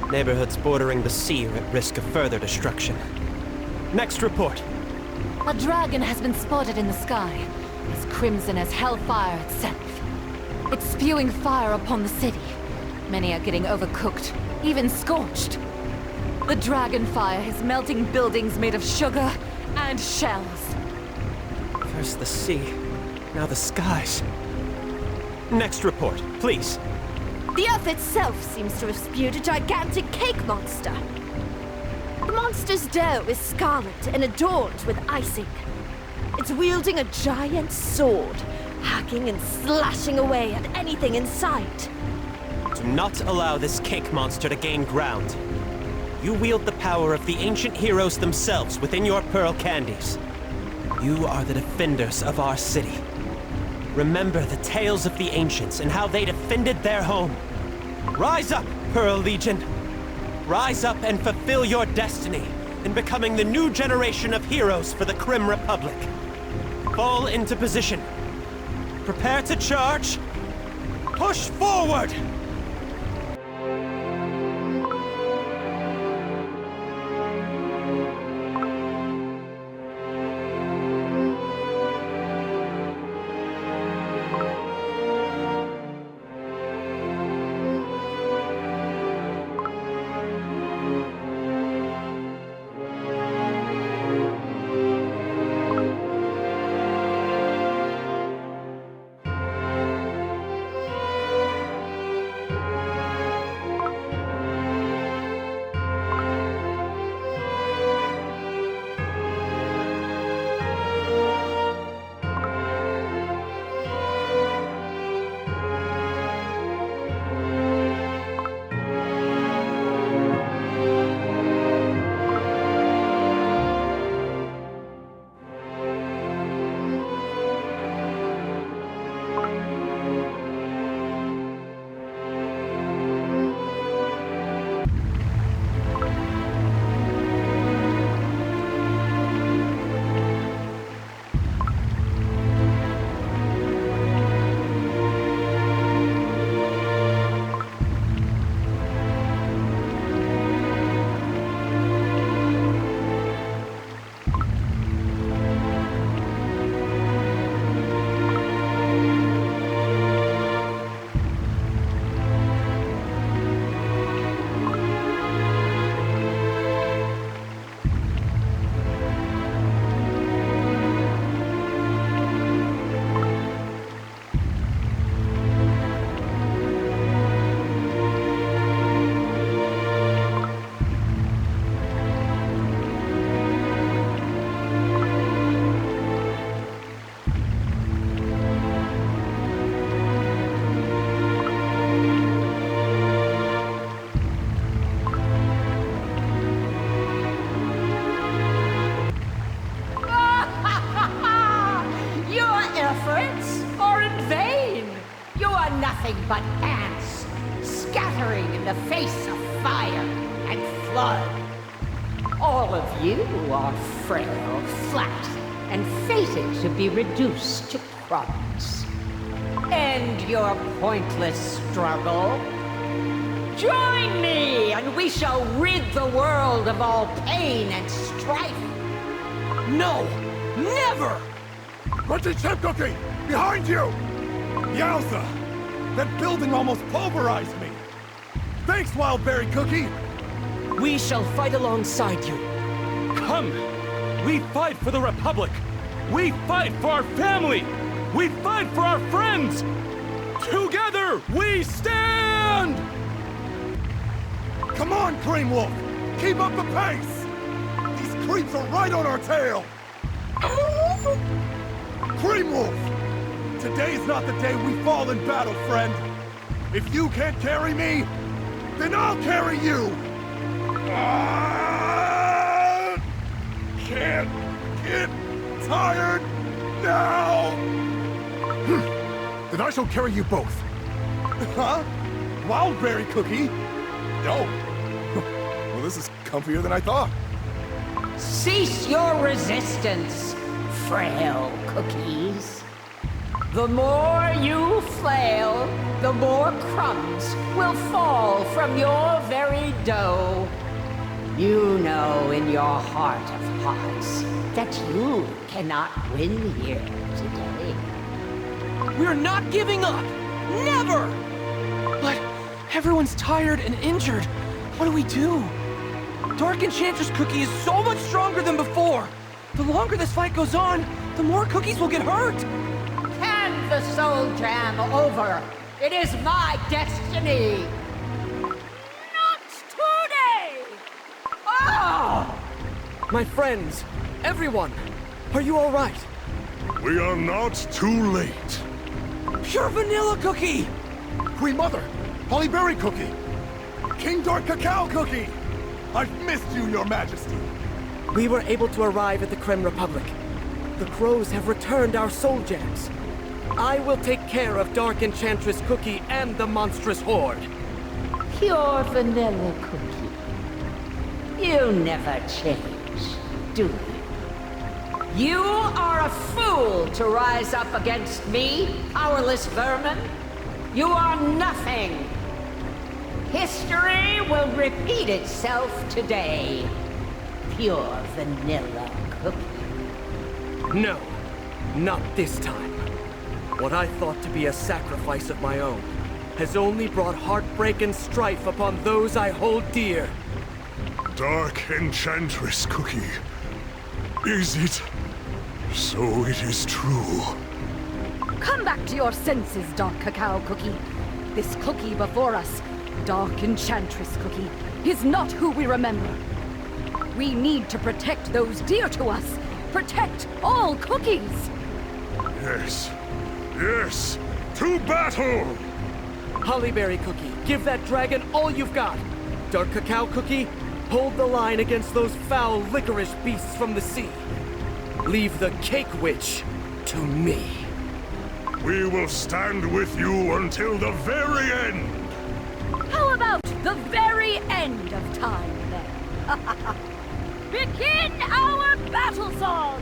Neighborhoods bordering the sea are at risk of further destruction. Next report. A dragon has been spotted in the sky, as crimson as hellfire itself. It's spewing fire upon the city. Many are getting overcooked, even scorched. The dragon fire is melting buildings made of sugar and shells. First the sea, now the skies. Next report, please. The Earth itself seems to have spewed a gigantic cake monster. The monster's dough is scarlet and adorned with icing. It's wielding a giant sword, hacking and slashing away at anything in sight. Do not allow this cake monster to gain ground. You wield the power of the ancient heroes themselves within your pearl candies. You are the defenders of our city. Remember the tales of the ancients and how they defended their home. Rise up, Pearl Legion! Rise up and fulfill your destiny in becoming the new generation of heroes for the Creme Republic. Fall into position. Prepare to charge. Push forward! nothing but ants, scattering in the face of fire and flood. All of you are frail, flat, and fated to be reduced to crumbs. End your pointless struggle. Join me, and we shall rid the world of all pain and strife. No! Never! Crunchy Chip Cookie! Behind you! Yowza! That building almost pulverized me! Thanks, Wildberry Cookie! We shall fight alongside you. Come! We fight for the Republic! We fight for our family! We fight for our friends! Together, we stand! Come on, Cream Wolf! Keep up the pace! These creeps are right on our tail! Cream Wolf! Today's not the day we fall in battle, friend! If you can't carry me, then I'll carry you! Can't get tired now! Then I shall carry you both. Huh? Wildberry Cookie? No. Well, this is comfier than I thought. Cease your resistance, frail cookies. The more you flail, the more crumbs will fall from your very dough. You know in your heart of hearts that you cannot win here today. We're not giving up! Never! But everyone's tired and injured. What do we do? Dark Enchantress Cookie is so much stronger than before. The longer this fight goes on, the more cookies will get hurt. Hand the soul jam over. It is my destiny. Not today! Oh! My friends, everyone, are you all right? We are not too late. Pure Vanilla Cookie! Queen Mother, Hollyberry Cookie, King Dark Cacao Cookie! I've missed you, Your Majesty! We were able to arrive at the Creme Republic. The crows have returned our soul gems. I will take care of Dark Enchantress Cookie and the monstrous horde. Pure Vanilla Cookie. You never change, do you? You are a fool to rise up against me, powerless vermin. You are nothing. History will repeat itself today. Pure Vanilla Cookie. No, not this time. What I thought to be a sacrifice of my own has only brought heartbreak and strife upon those I hold dear. Dark Enchantress Cookie. Is it? So it is true. Come back to your senses, Dark Cacao Cookie. This cookie before us, Dark Enchantress Cookie, is not who we remember. We need to protect those dear to us. Protect all cookies! Yes. Yes! To battle! Hollyberry Cookie, give that dragon all you've got. Dark Cacao Cookie, hold the line against those foul licorice beasts from the sea. Leave the Cake Witch to me. We will stand with you until the very end! How about the very end of time, then? Begin our battle song!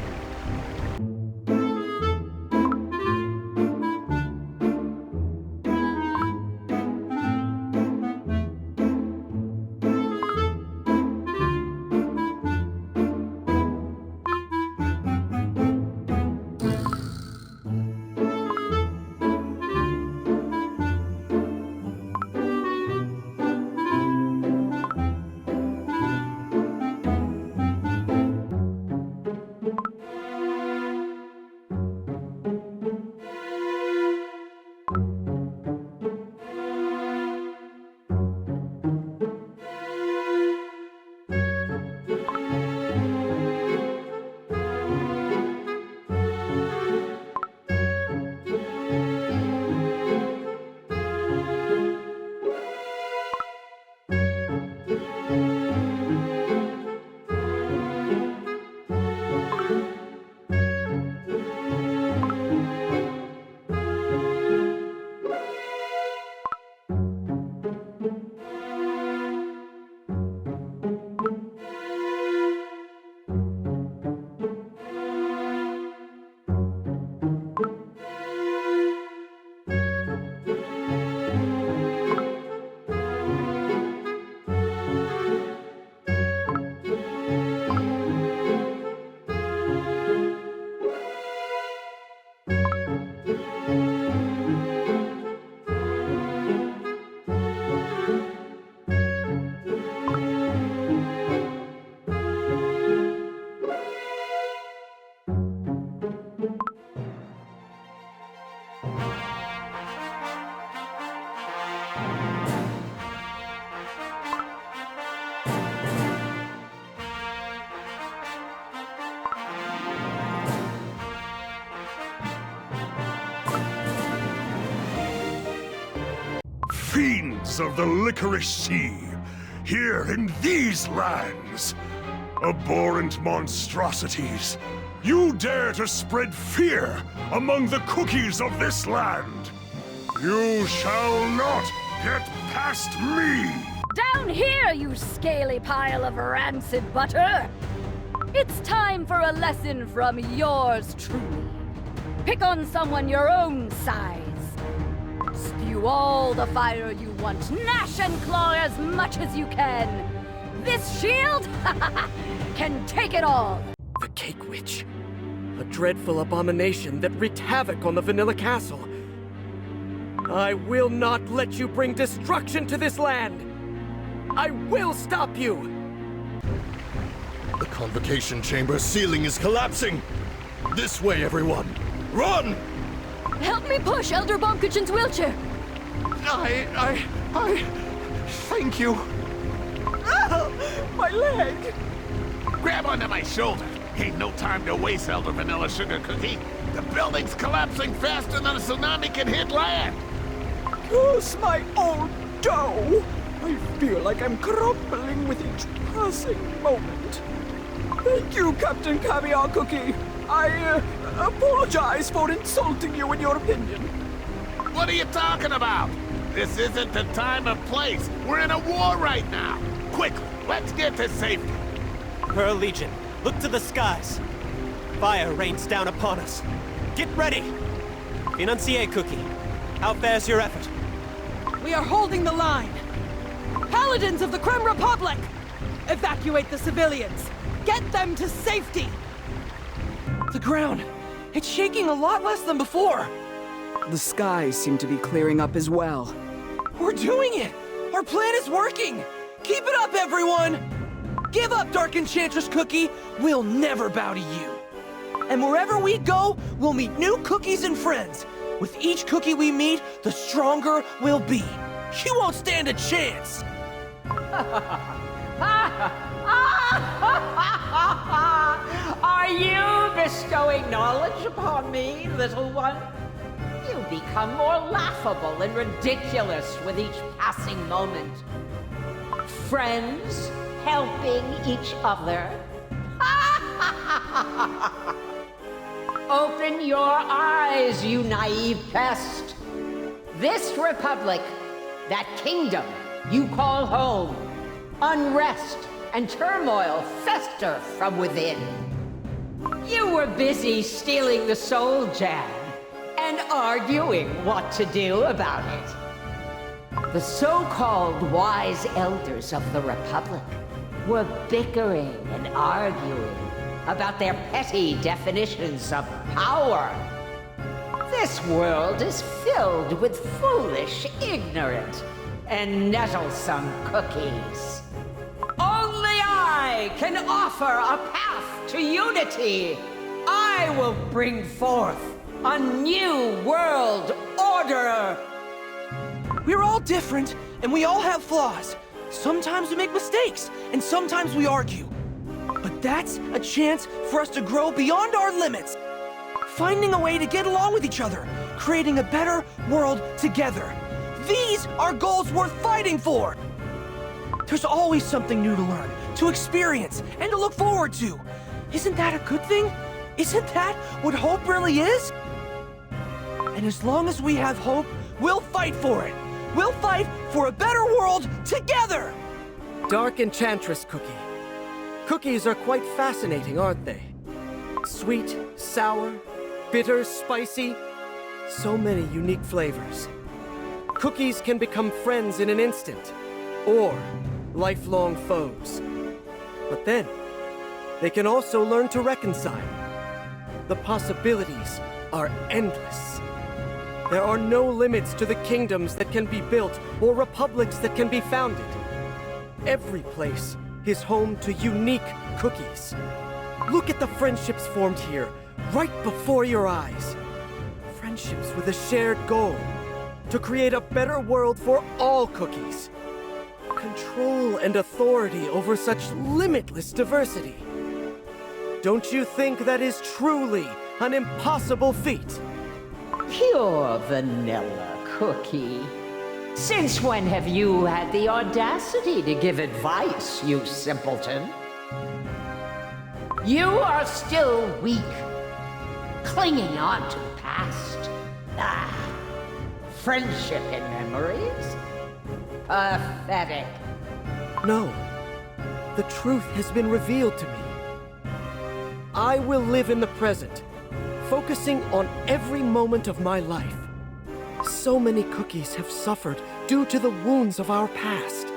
gods of the Licorice Sea, here in these lands. Abhorrent monstrosities, you dare to spread fear among the cookies of this land. You shall not get past me! Down here, you scaly pile of rancid butter! It's time for a lesson from yours truly. Pick on someone your own size. Spew all the fire you want. Gnash and claw as much as you can. This shield can take it all. The Cake Witch. A dreadful abomination that wreaked havoc on the Vanilla Castle. I will not let you bring destruction to this land. I will stop you. The Convocation Chamber ceiling is collapsing! This way, everyone! Run! Help me push Elder Bombkitchen's wheelchair! Thank you. Ah, my leg! Grab onto my shoulder. Ain't no time to waste, Elder Vanilla Sugar Cookie. The building's collapsing faster than a tsunami can hit land. Curse my old dough! I feel like I'm crumbling with each passing moment. Thank you, Captain Caviar Cookie. I apologize for insulting you in your opinion. What are you talking about? This isn't the time or place. We're in a war right now. Quickly, let's get to safety. Pearl Legion, look to the skies. Fire rains down upon us. Get ready! Financier Cookie, how fares your effort? We are holding the line. Paladins of the Creme Republic! Evacuate the civilians. Get them to safety! The ground, it's shaking a lot less than before. The skies seem to be clearing up as well. We're doing it! Our plan is working! Keep it up, everyone! Give up, Dark Enchantress Cookie! We'll never bow to you! And wherever we go, we'll meet new cookies and friends. With each cookie we meet, the stronger we'll be. You won't stand a chance! Are you bestowing knowledge upon me, little one? You become more laughable and ridiculous with each passing moment. Friends helping each other. Open your eyes, you naive pest. This republic, that kingdom you call home, unrest and turmoil fester from within. You were busy stealing the soul jam and arguing what to do about it. The so-called wise elders of the Republic were bickering and arguing about their petty definitions of power. This world is filled with foolish, ignorant, and nettlesome cookies. Only I can offer a path to unity. I will bring forth a new world order. We're all different, and we all have flaws. Sometimes we make mistakes, and sometimes we argue. But that's a chance for us to grow beyond our limits. Finding a way to get along with each other, creating a better world together. These are goals worth fighting for! There's always something new to learn, to experience, and to look forward to. Isn't that a good thing? Isn't that what hope really is? And as long as we have hope, we'll fight for it. We'll fight for a better world together! Dark Enchantress Cookie. Cookies are quite fascinating, aren't they? Sweet, sour, bitter, spicy. So many unique flavors. Cookies can become friends in an instant, or lifelong foes. But then, they can also learn to reconcile. The possibilities are endless. There are no limits to the kingdoms that can be built or republics that can be founded. Every place is home to unique cookies. Look at the friendships formed here, right before your eyes. Friendships with a shared goal, to create a better world for all cookies. Control and authority over such limitless diversity. Don't you think that is truly an impossible feat? Pure vanilla cookie. Since when have you had the audacity to give advice, you simpleton? You are still weak, clinging on to the past. Friendship and memories? Pathetic. No. The truth has been revealed to me. I will live in the present, focusing on every moment of my life. So many cookies have suffered due to the wounds of our past.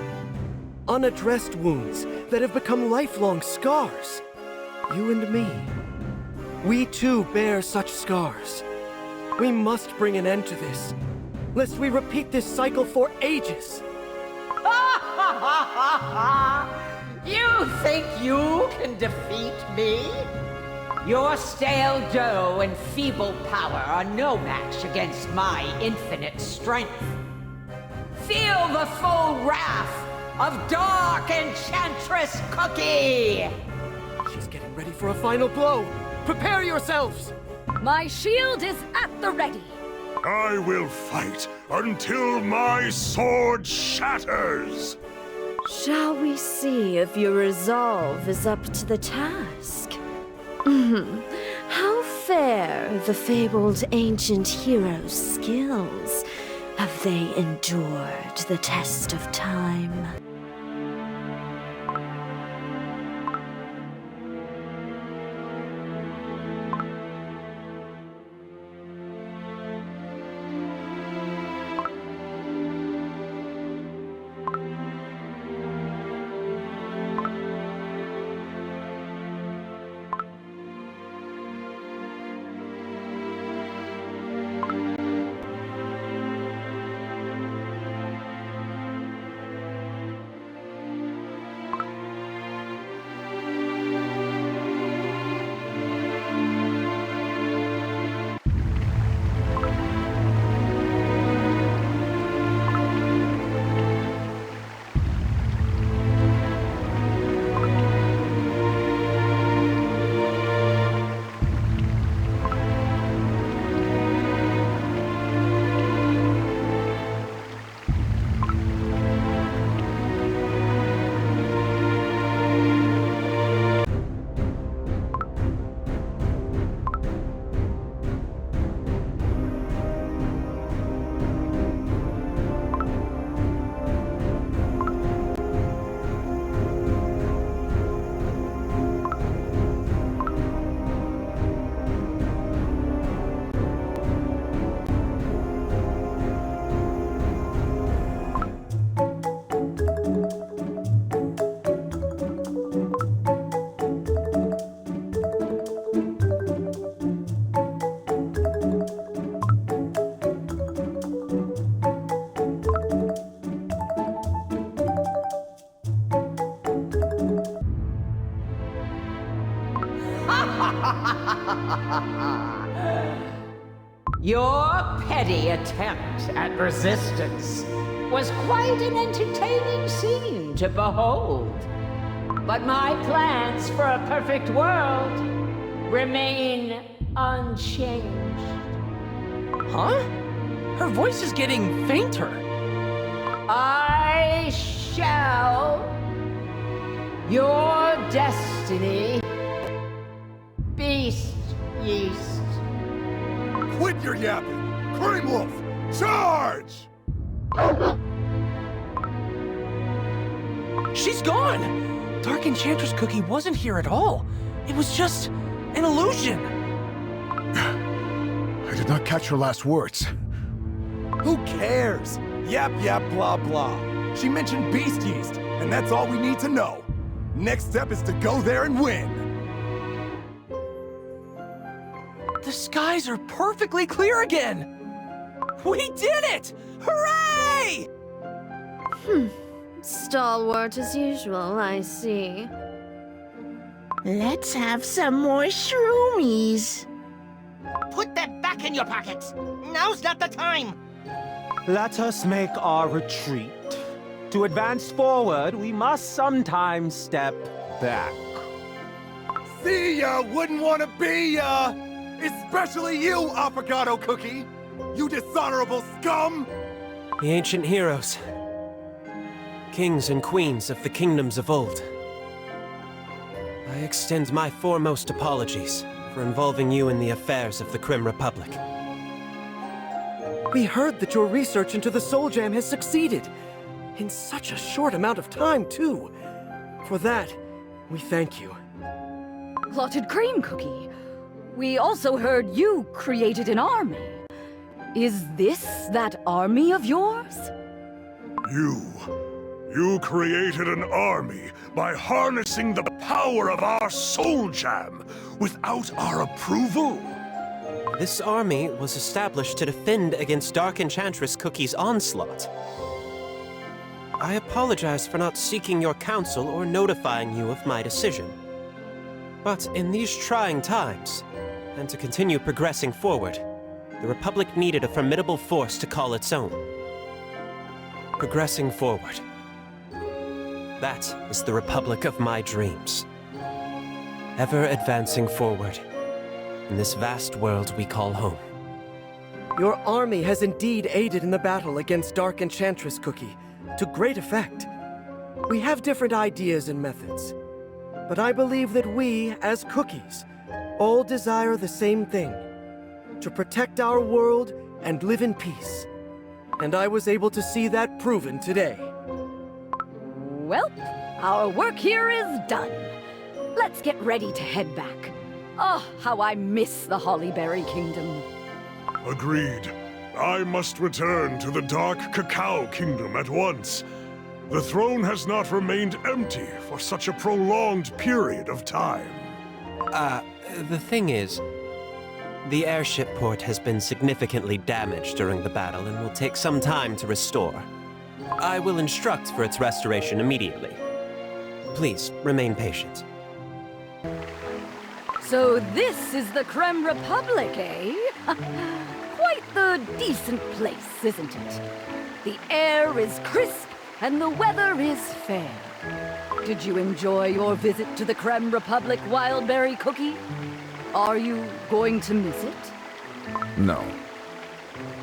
Unaddressed wounds that have become lifelong scars. You and me. We too bear such scars. We must bring an end to this, lest we repeat this cycle for ages. You think you can defeat me? Your stale dough and feeble power are no match against my infinite strength. Feel the full wrath of Dark Enchantress Cookie! She's getting ready for a final blow. Prepare yourselves! My shield is at the ready. I will fight until my sword shatters! Shall we see if your resolve is up to the task? How fare the fabled ancient hero's skills? Have they endured the test of time? Your petty attempt at resistance was quite an entertaining scene to behold. But my plans for a perfect world remain unchanged. Huh? Her voice is getting fainter. I shall. Your destiny. Beast yeast. Quit your yapping! Cream Wolf, charge! She's gone! Dark Enchantress Cookie wasn't here at all. It was just an illusion. I did not catch her last words. Who cares? Yap, yap, blah, blah. She mentioned beast yeast, and that's all we need to know. Next step is to go there and win. The skies are perfectly clear again! We did it! Hooray! Stalwart as usual, I see. Let's have some more shroomies. Put that back in your pockets. Now's not the time. Let us make our retreat. To advance forward, we must sometimes step back. See ya, wouldn't want to be ya! Especially you, Affogato Cookie! You dishonorable scum! The ancient heroes. Kings and queens of the kingdoms of old. I extend my foremost apologies for involving you in the affairs of the Krim Republic. We heard that your research into the Soul Jam has succeeded. In such a short amount of time, too. For that, we thank you. Clotted Cream Cookie, we also heard you created an army. Is this that army of yours? You created an army by harnessing the power of our Soul Jam without our approval? This army was established to defend against Dark Enchantress Cookie's onslaught. I apologize for not seeking your counsel or notifying you of my decision. But in these trying times, and to continue progressing forward, the Republic needed a formidable force to call its own. Progressing forward. That is the Republic of my dreams. Ever advancing forward in this vast world we call home. Your army has indeed aided in the battle against Dark Enchantress Cookie, to great effect. We have different ideas and methods, but I believe that we, as cookies, all desire the same thing: to protect our world and live in peace. And I was able to see that proven today. Well, our work here is done. Let's get ready to head back. Oh, how I miss the Hollyberry Kingdom. Agreed. I must return to the Dark Cacao Kingdom at once. The throne has not remained empty for such a prolonged period of time. The thing is, the airship port has been significantly damaged during the battle and will take some time to restore. I will instruct for its restoration immediately. Please, remain patient. So this is the Creme Republic, eh? Quite the decent place, isn't it? The air is crisp and the weather is fair. Did you enjoy your visit to the Creme Republic, Wildberry Cookie? Are you going to miss it? No.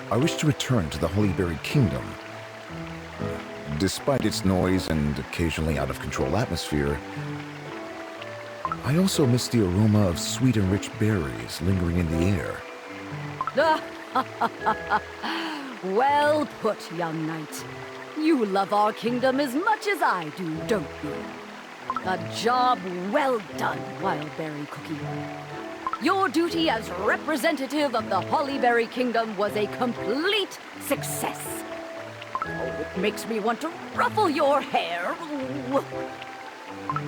I wish to return to the Hollyberry Kingdom. Despite its noise and occasionally out-of-control atmosphere, I also miss the aroma of sweet and rich berries lingering in the air. Well put, young knight. You love our kingdom as much as I do, don't you? A job well done, Wildberry Cookie. Your duty as representative of the Hollyberry Kingdom was a complete success. Oh, it makes me want to ruffle your hair.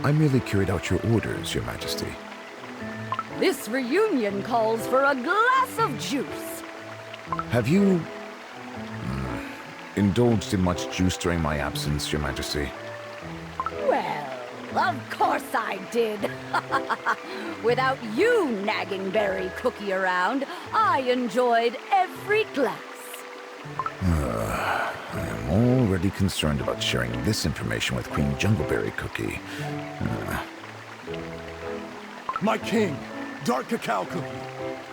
I merely carried out your orders, Your Majesty. This reunion calls for a glass of juice. Have you indulged in much juice during my absence, Your Majesty? Well, of course I did. Without you nagging Berry Cookie around, I enjoyed every glass. I am already concerned about sharing this information with Queen Jungleberry Cookie. My king, Dark Cacao Cookie,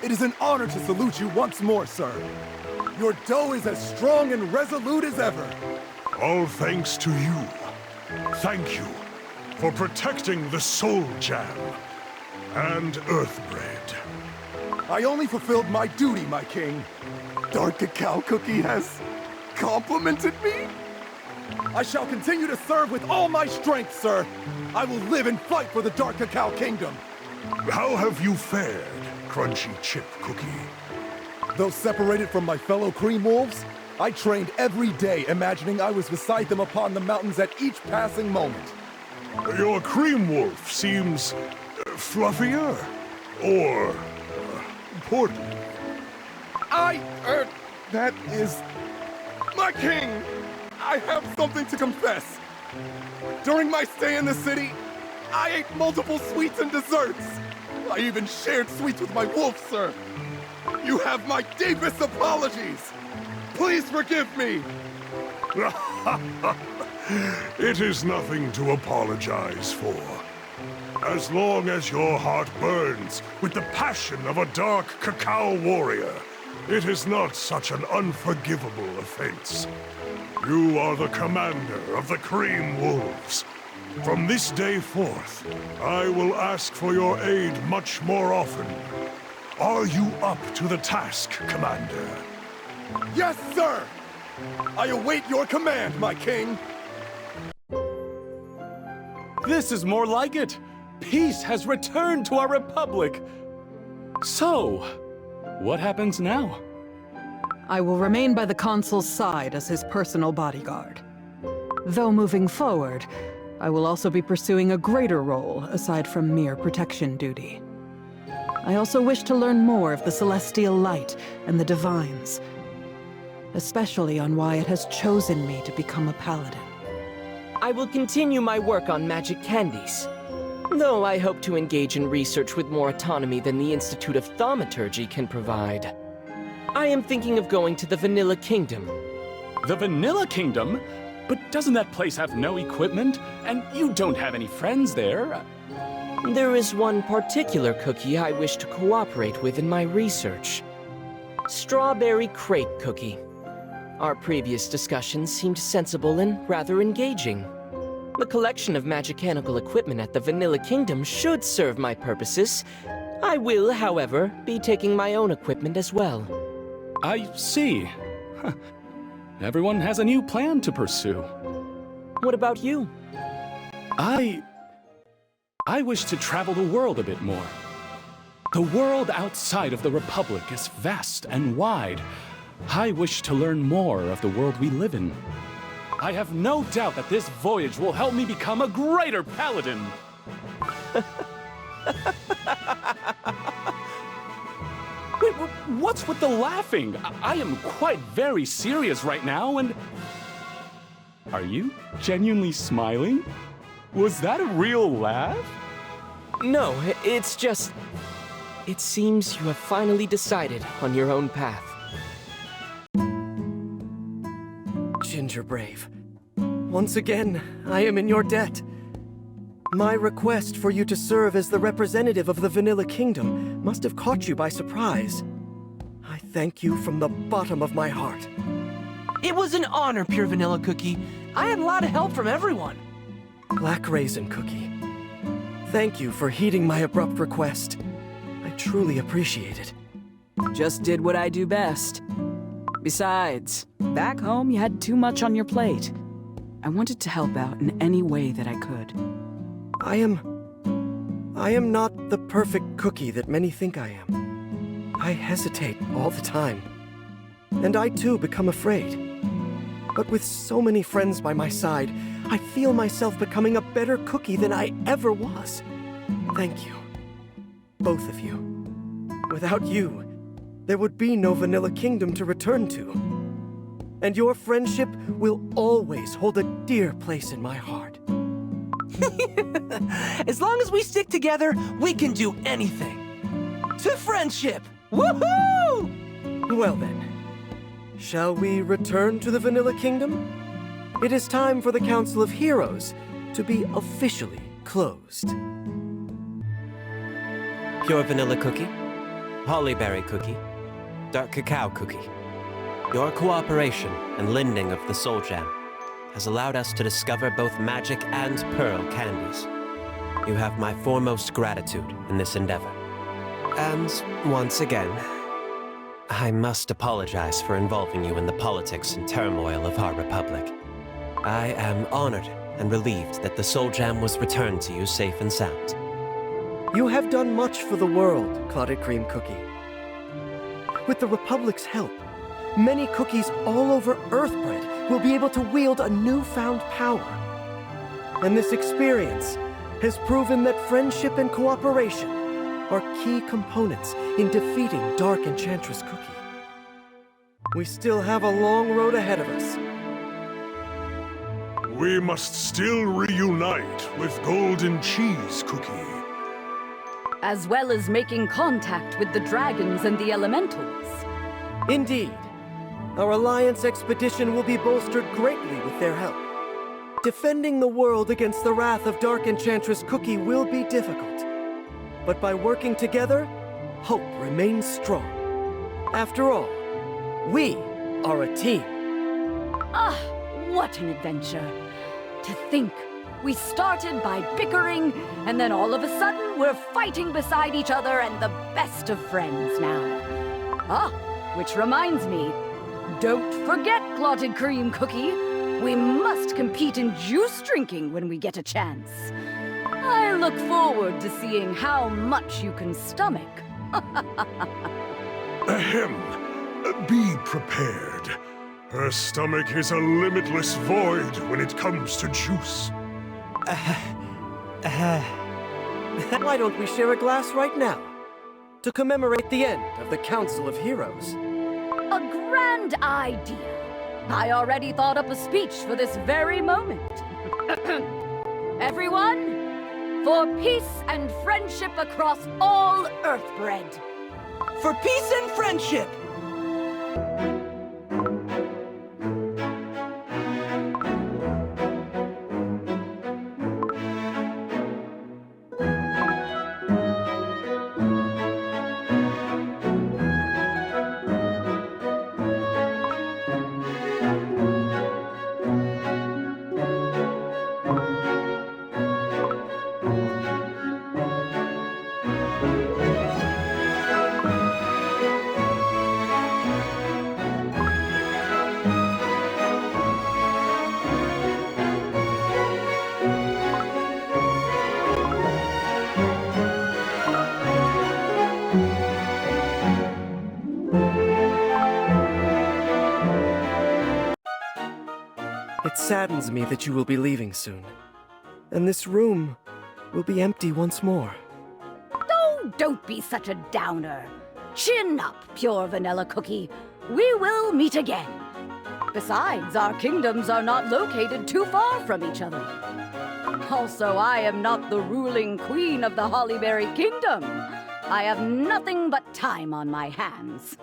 it is an honor to salute you once more, sir. Your dough is as strong and resolute as ever. All thanks to you. Thank you for protecting the Soul Jam and Earthbread. I only fulfilled my duty, my king. Dark Cacao Cookie has complimented me. I shall continue to serve with all my strength, sir. I will live and fight for the Dark Cacao Kingdom. How have you fared, Crunchy Chip Cookie? Though separated from my fellow cream wolves, I trained every day imagining I was beside them upon the mountains at each passing moment. Your cream wolf seems fluffier or portly. That is... My king! I have something to confess. During my stay in the city, I ate multiple sweets and desserts. I even shared sweets with my wolf, sir. You have my deepest apologies. Please forgive me. It is nothing to apologize for. As long as your heart burns with the passion of a dark cacao warrior, it is not such an unforgivable offense. You are the commander of the Cream Wolves. From this day forth, I will ask for your aid much more often. Are you up to the task, Commander? Yes, sir! I await your command, my king! This is more like it! Peace has returned to our republic! So, what happens now? I will remain by the consul's side as his personal bodyguard. Though moving forward, I will also be pursuing a greater role aside from mere protection duty. I also wish to learn more of the celestial light and the divines, especially on why it has chosen me to become a paladin. I will continue my work on magic candies, though I hope to engage in research with more autonomy than the Institute of Thaumaturgy can provide. I am thinking of going to the Vanilla Kingdom. The Vanilla Kingdom? But doesn't that place have no equipment? And you don't have any friends there? There is one particular cookie I wish to cooperate with in my research. Strawberry Crate Cookie. Our previous discussions seemed sensible and rather engaging. The collection of magicanical equipment at the Vanilla Kingdom should serve my purposes. I will, however, be taking my own equipment as well. I see. Everyone has a new plan to pursue. What about you? I wish to travel the world a bit more. The world outside of the Republic is vast and wide. I wish to learn more of the world we live in. I have no doubt that this voyage will help me become a greater paladin. Wait, what's with the laughing? I am quite very serious right now, and... Are you genuinely smiling? Was that a real laugh? No, it's just... It seems you have finally decided on your own path. Ginger Brave, once again, I am in your debt. My request for you to serve as the representative of the Vanilla Kingdom must have caught you by surprise. I thank you from the bottom of my heart. It was an honor, Pure Vanilla Cookie. I had a lot of help from everyone. Black Raisin Cookie, thank you for heeding my abrupt request. I truly appreciate it. Just did what I do best. Besides, back home you had too much on your plate. I wanted to help out in any way that I could. I am not the perfect cookie that many think I am. I hesitate all the time. And I too become afraid. But with so many friends by my side, I feel myself becoming a better cookie than I ever was. Thank you. Both of you. Without you, there would be no Vanilla Kingdom to return to. And your friendship will always hold a dear place in my heart. As long as we stick together, we can do anything. To friendship! Woohoo! Well then, shall we return to the Vanilla Kingdom? It is time for the Council of Heroes to be officially closed. Pure vanilla cookie, hollyberry cookie, dark cacao cookie. Your cooperation and lending of the Soul Gem has allowed us to discover both magic and pearl candies. You have my foremost gratitude in this endeavor. And once again, I must apologize for involving you in the politics and turmoil of our republic. I am honored and relieved that the Soul Gem was returned to you safe and sound. You have done much for the world, Clotted Cream Cookie. With the Republic's help, many cookies all over Earthbread will be able to wield a newfound power. And this experience has proven that friendship and cooperation are key components in defeating Dark Enchantress Cookie. We still have a long road ahead of us. We must still reunite with Golden Cheese Cookie. As well as making contact with the dragons and the elementals. Indeed. Our Alliance expedition will be bolstered greatly with their help. Defending the world against the wrath of Dark Enchantress Cookie will be difficult. But by working together, hope remains strong. After all, we are a team. What an adventure. To think, we started by bickering, and then all of a sudden we're fighting beside each other and the best of friends now. Ah, which reminds me, don't forget, Clotted Cream Cookie. We must compete in juice drinking when we get a chance. I look forward to seeing how much you can stomach. Ahem. Be prepared. Her stomach is a limitless void when it comes to juice. Why don't we share a glass right now? To commemorate the end of the Council of Heroes. A grand idea. I already thought up a speech for this very moment. Everyone, for peace and friendship across all Earthbred. For peace and friendship! It saddens me that you will be leaving soon. And this room will be empty once more. Oh, don't be such a downer. Chin up, Pure Vanilla Cookie. We will meet again. Besides, our kingdoms are not located too far from each other. Also, I am not the ruling queen of the Hollyberry Kingdom. I have nothing but time on my hands.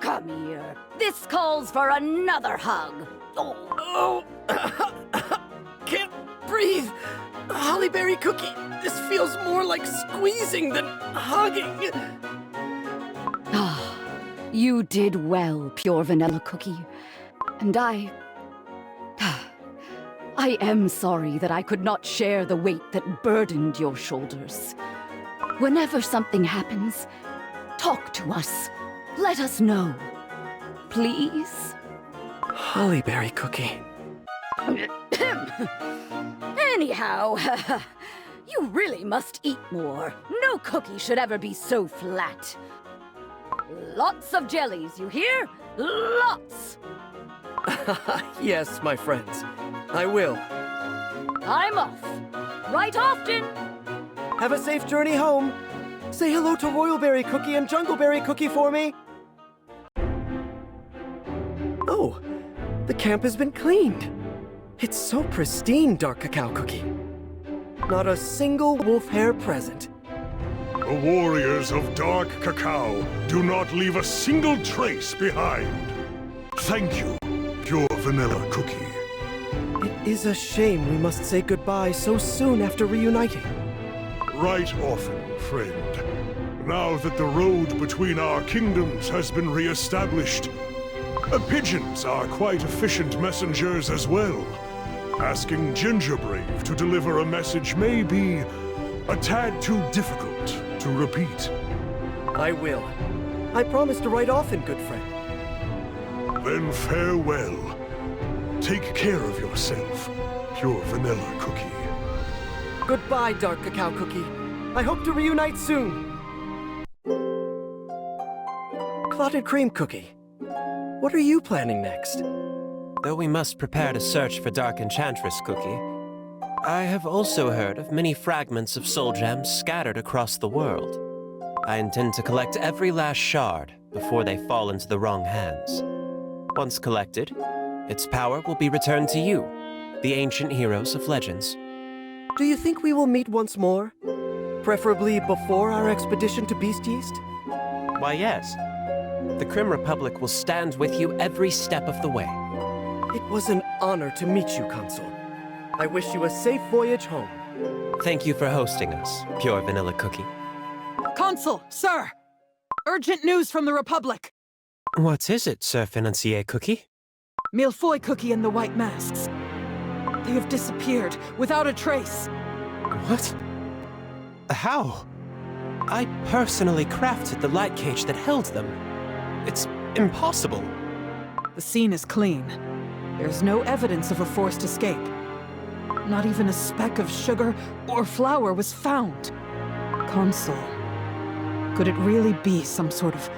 Come here. This calls for another hug. Oh. Can't breathe. Hollyberry Cookie, this feels more like squeezing than hugging. Ah, you did well, Pure Vanilla Cookie. And I am sorry that I could not share the weight that burdened your shoulders. Whenever something happens, talk to us. Let us know. Please? Hollyberry Cookie. Anyhow, you really must eat more. No cookie should ever be so flat. Lots of jellies, you hear? Lots! Yes, my friends. I will. I'm off. Right often. Have a safe journey home. Say hello to Royalberry Cookie and Jungleberry Cookie for me. Oh, the camp has been cleaned. It's so pristine, Dark Cacao Cookie. Not a single wolf hair present. The warriors of Dark Cacao do not leave a single trace behind. Thank you, Pure Vanilla Cookie. It is a shame we must say goodbye so soon after reuniting. Right often, friend. Now that the road between our kingdoms has been re-established, pigeons are quite efficient messengers as well. Asking Gingerbrave to deliver a message may be a tad too difficult to repeat. I will. I promise to write often, good friend. Then farewell. Take care of yourself, Pure Vanilla Cookie. Goodbye, Dark Cacao Cookie. I hope to reunite soon. Clotted Cream Cookie, what are you planning next? Though we must prepare to search for Dark Enchantress, Cookie, I have also heard of many fragments of soul gems scattered across the world. I intend to collect every last shard before they fall into the wrong hands. Once collected, its power will be returned to you, the ancient heroes of legends. Do you think we will meet once more? Preferably before our expedition to Beast East? Why, yes. The Crim Republic will stand with you every step of the way. It was an honor to meet you, Consul. I wish you a safe voyage home. Thank you for hosting us, Pure Vanilla Cookie. Consul, sir! Urgent news from the Republic! What is it, Sir Financier Cookie? Mille-feuille Cookie and the White Masks. They have disappeared without a trace. What? How? I personally crafted the light cage that held them. It's impossible. The scene is clean. There's no evidence of a forced escape. Not even a speck of sugar or flour was found. Consul, could it really be some sort of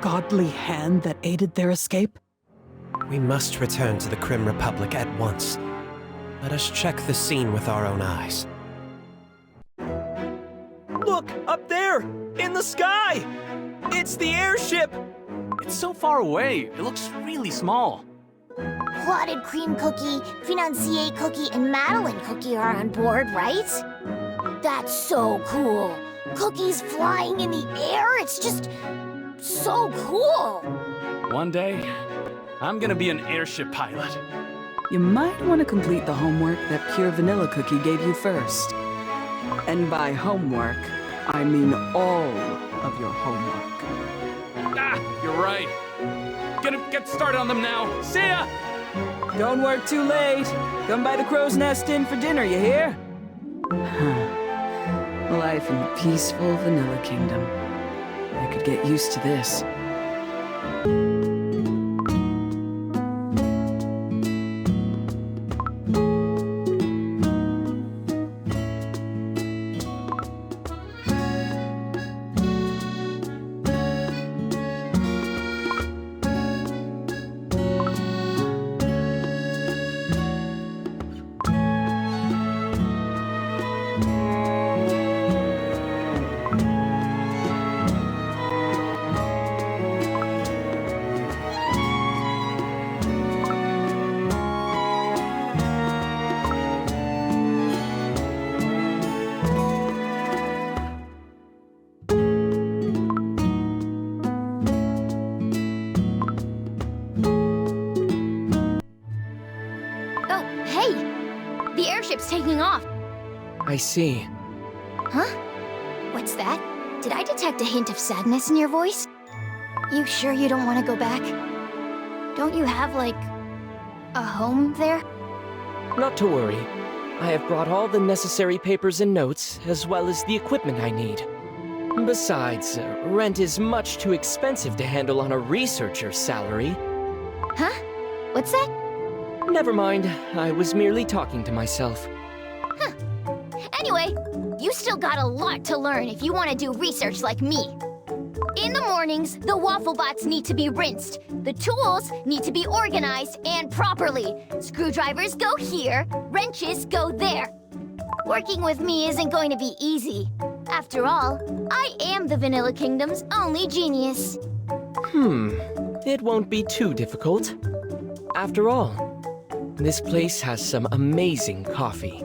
godly hand that aided their escape? We must return to the Crim Republic at once. Let us check the scene with our own eyes. Look, up there! In the sky! It's the airship! It's so far away, it looks really small. Clotted Cream Cookie, Financier Cookie, and Madeline Cookie are on board, right? That's so cool. Cookies flying in the air, it's just so cool. One day, I'm gonna be an airship pilot. You might want to complete the homework that Pure Vanilla Cookie gave you first. And by homework, I mean all of your homework. Ah, you're right. Gonna get started on them now. See ya! Don't work too late. Come by the Crow's Nest Inn for dinner, you hear? Life in the peaceful Vanilla Kingdom. I could get used to this. Taking off. I see. Huh? What's that? Did I detect a hint of sadness in your voice? You sure you don't want to go back? Don't you have, like, a home there? Not to worry. I have brought all the necessary papers and notes, as well as the equipment I need. Besides, rent is much too expensive to handle on a researcher's salary. Huh? What's that? Never mind. I was merely talking to myself. Huh. Anyway, you still got a lot to learn if you want to do research like me. In the mornings, the waffle bots need to be rinsed. The tools need to be organized and properly. Screwdrivers go here, wrenches go there. Working with me isn't going to be easy. After all, I am the Vanilla Kingdom's only genius. It won't be too difficult. After all, this place has some amazing coffee.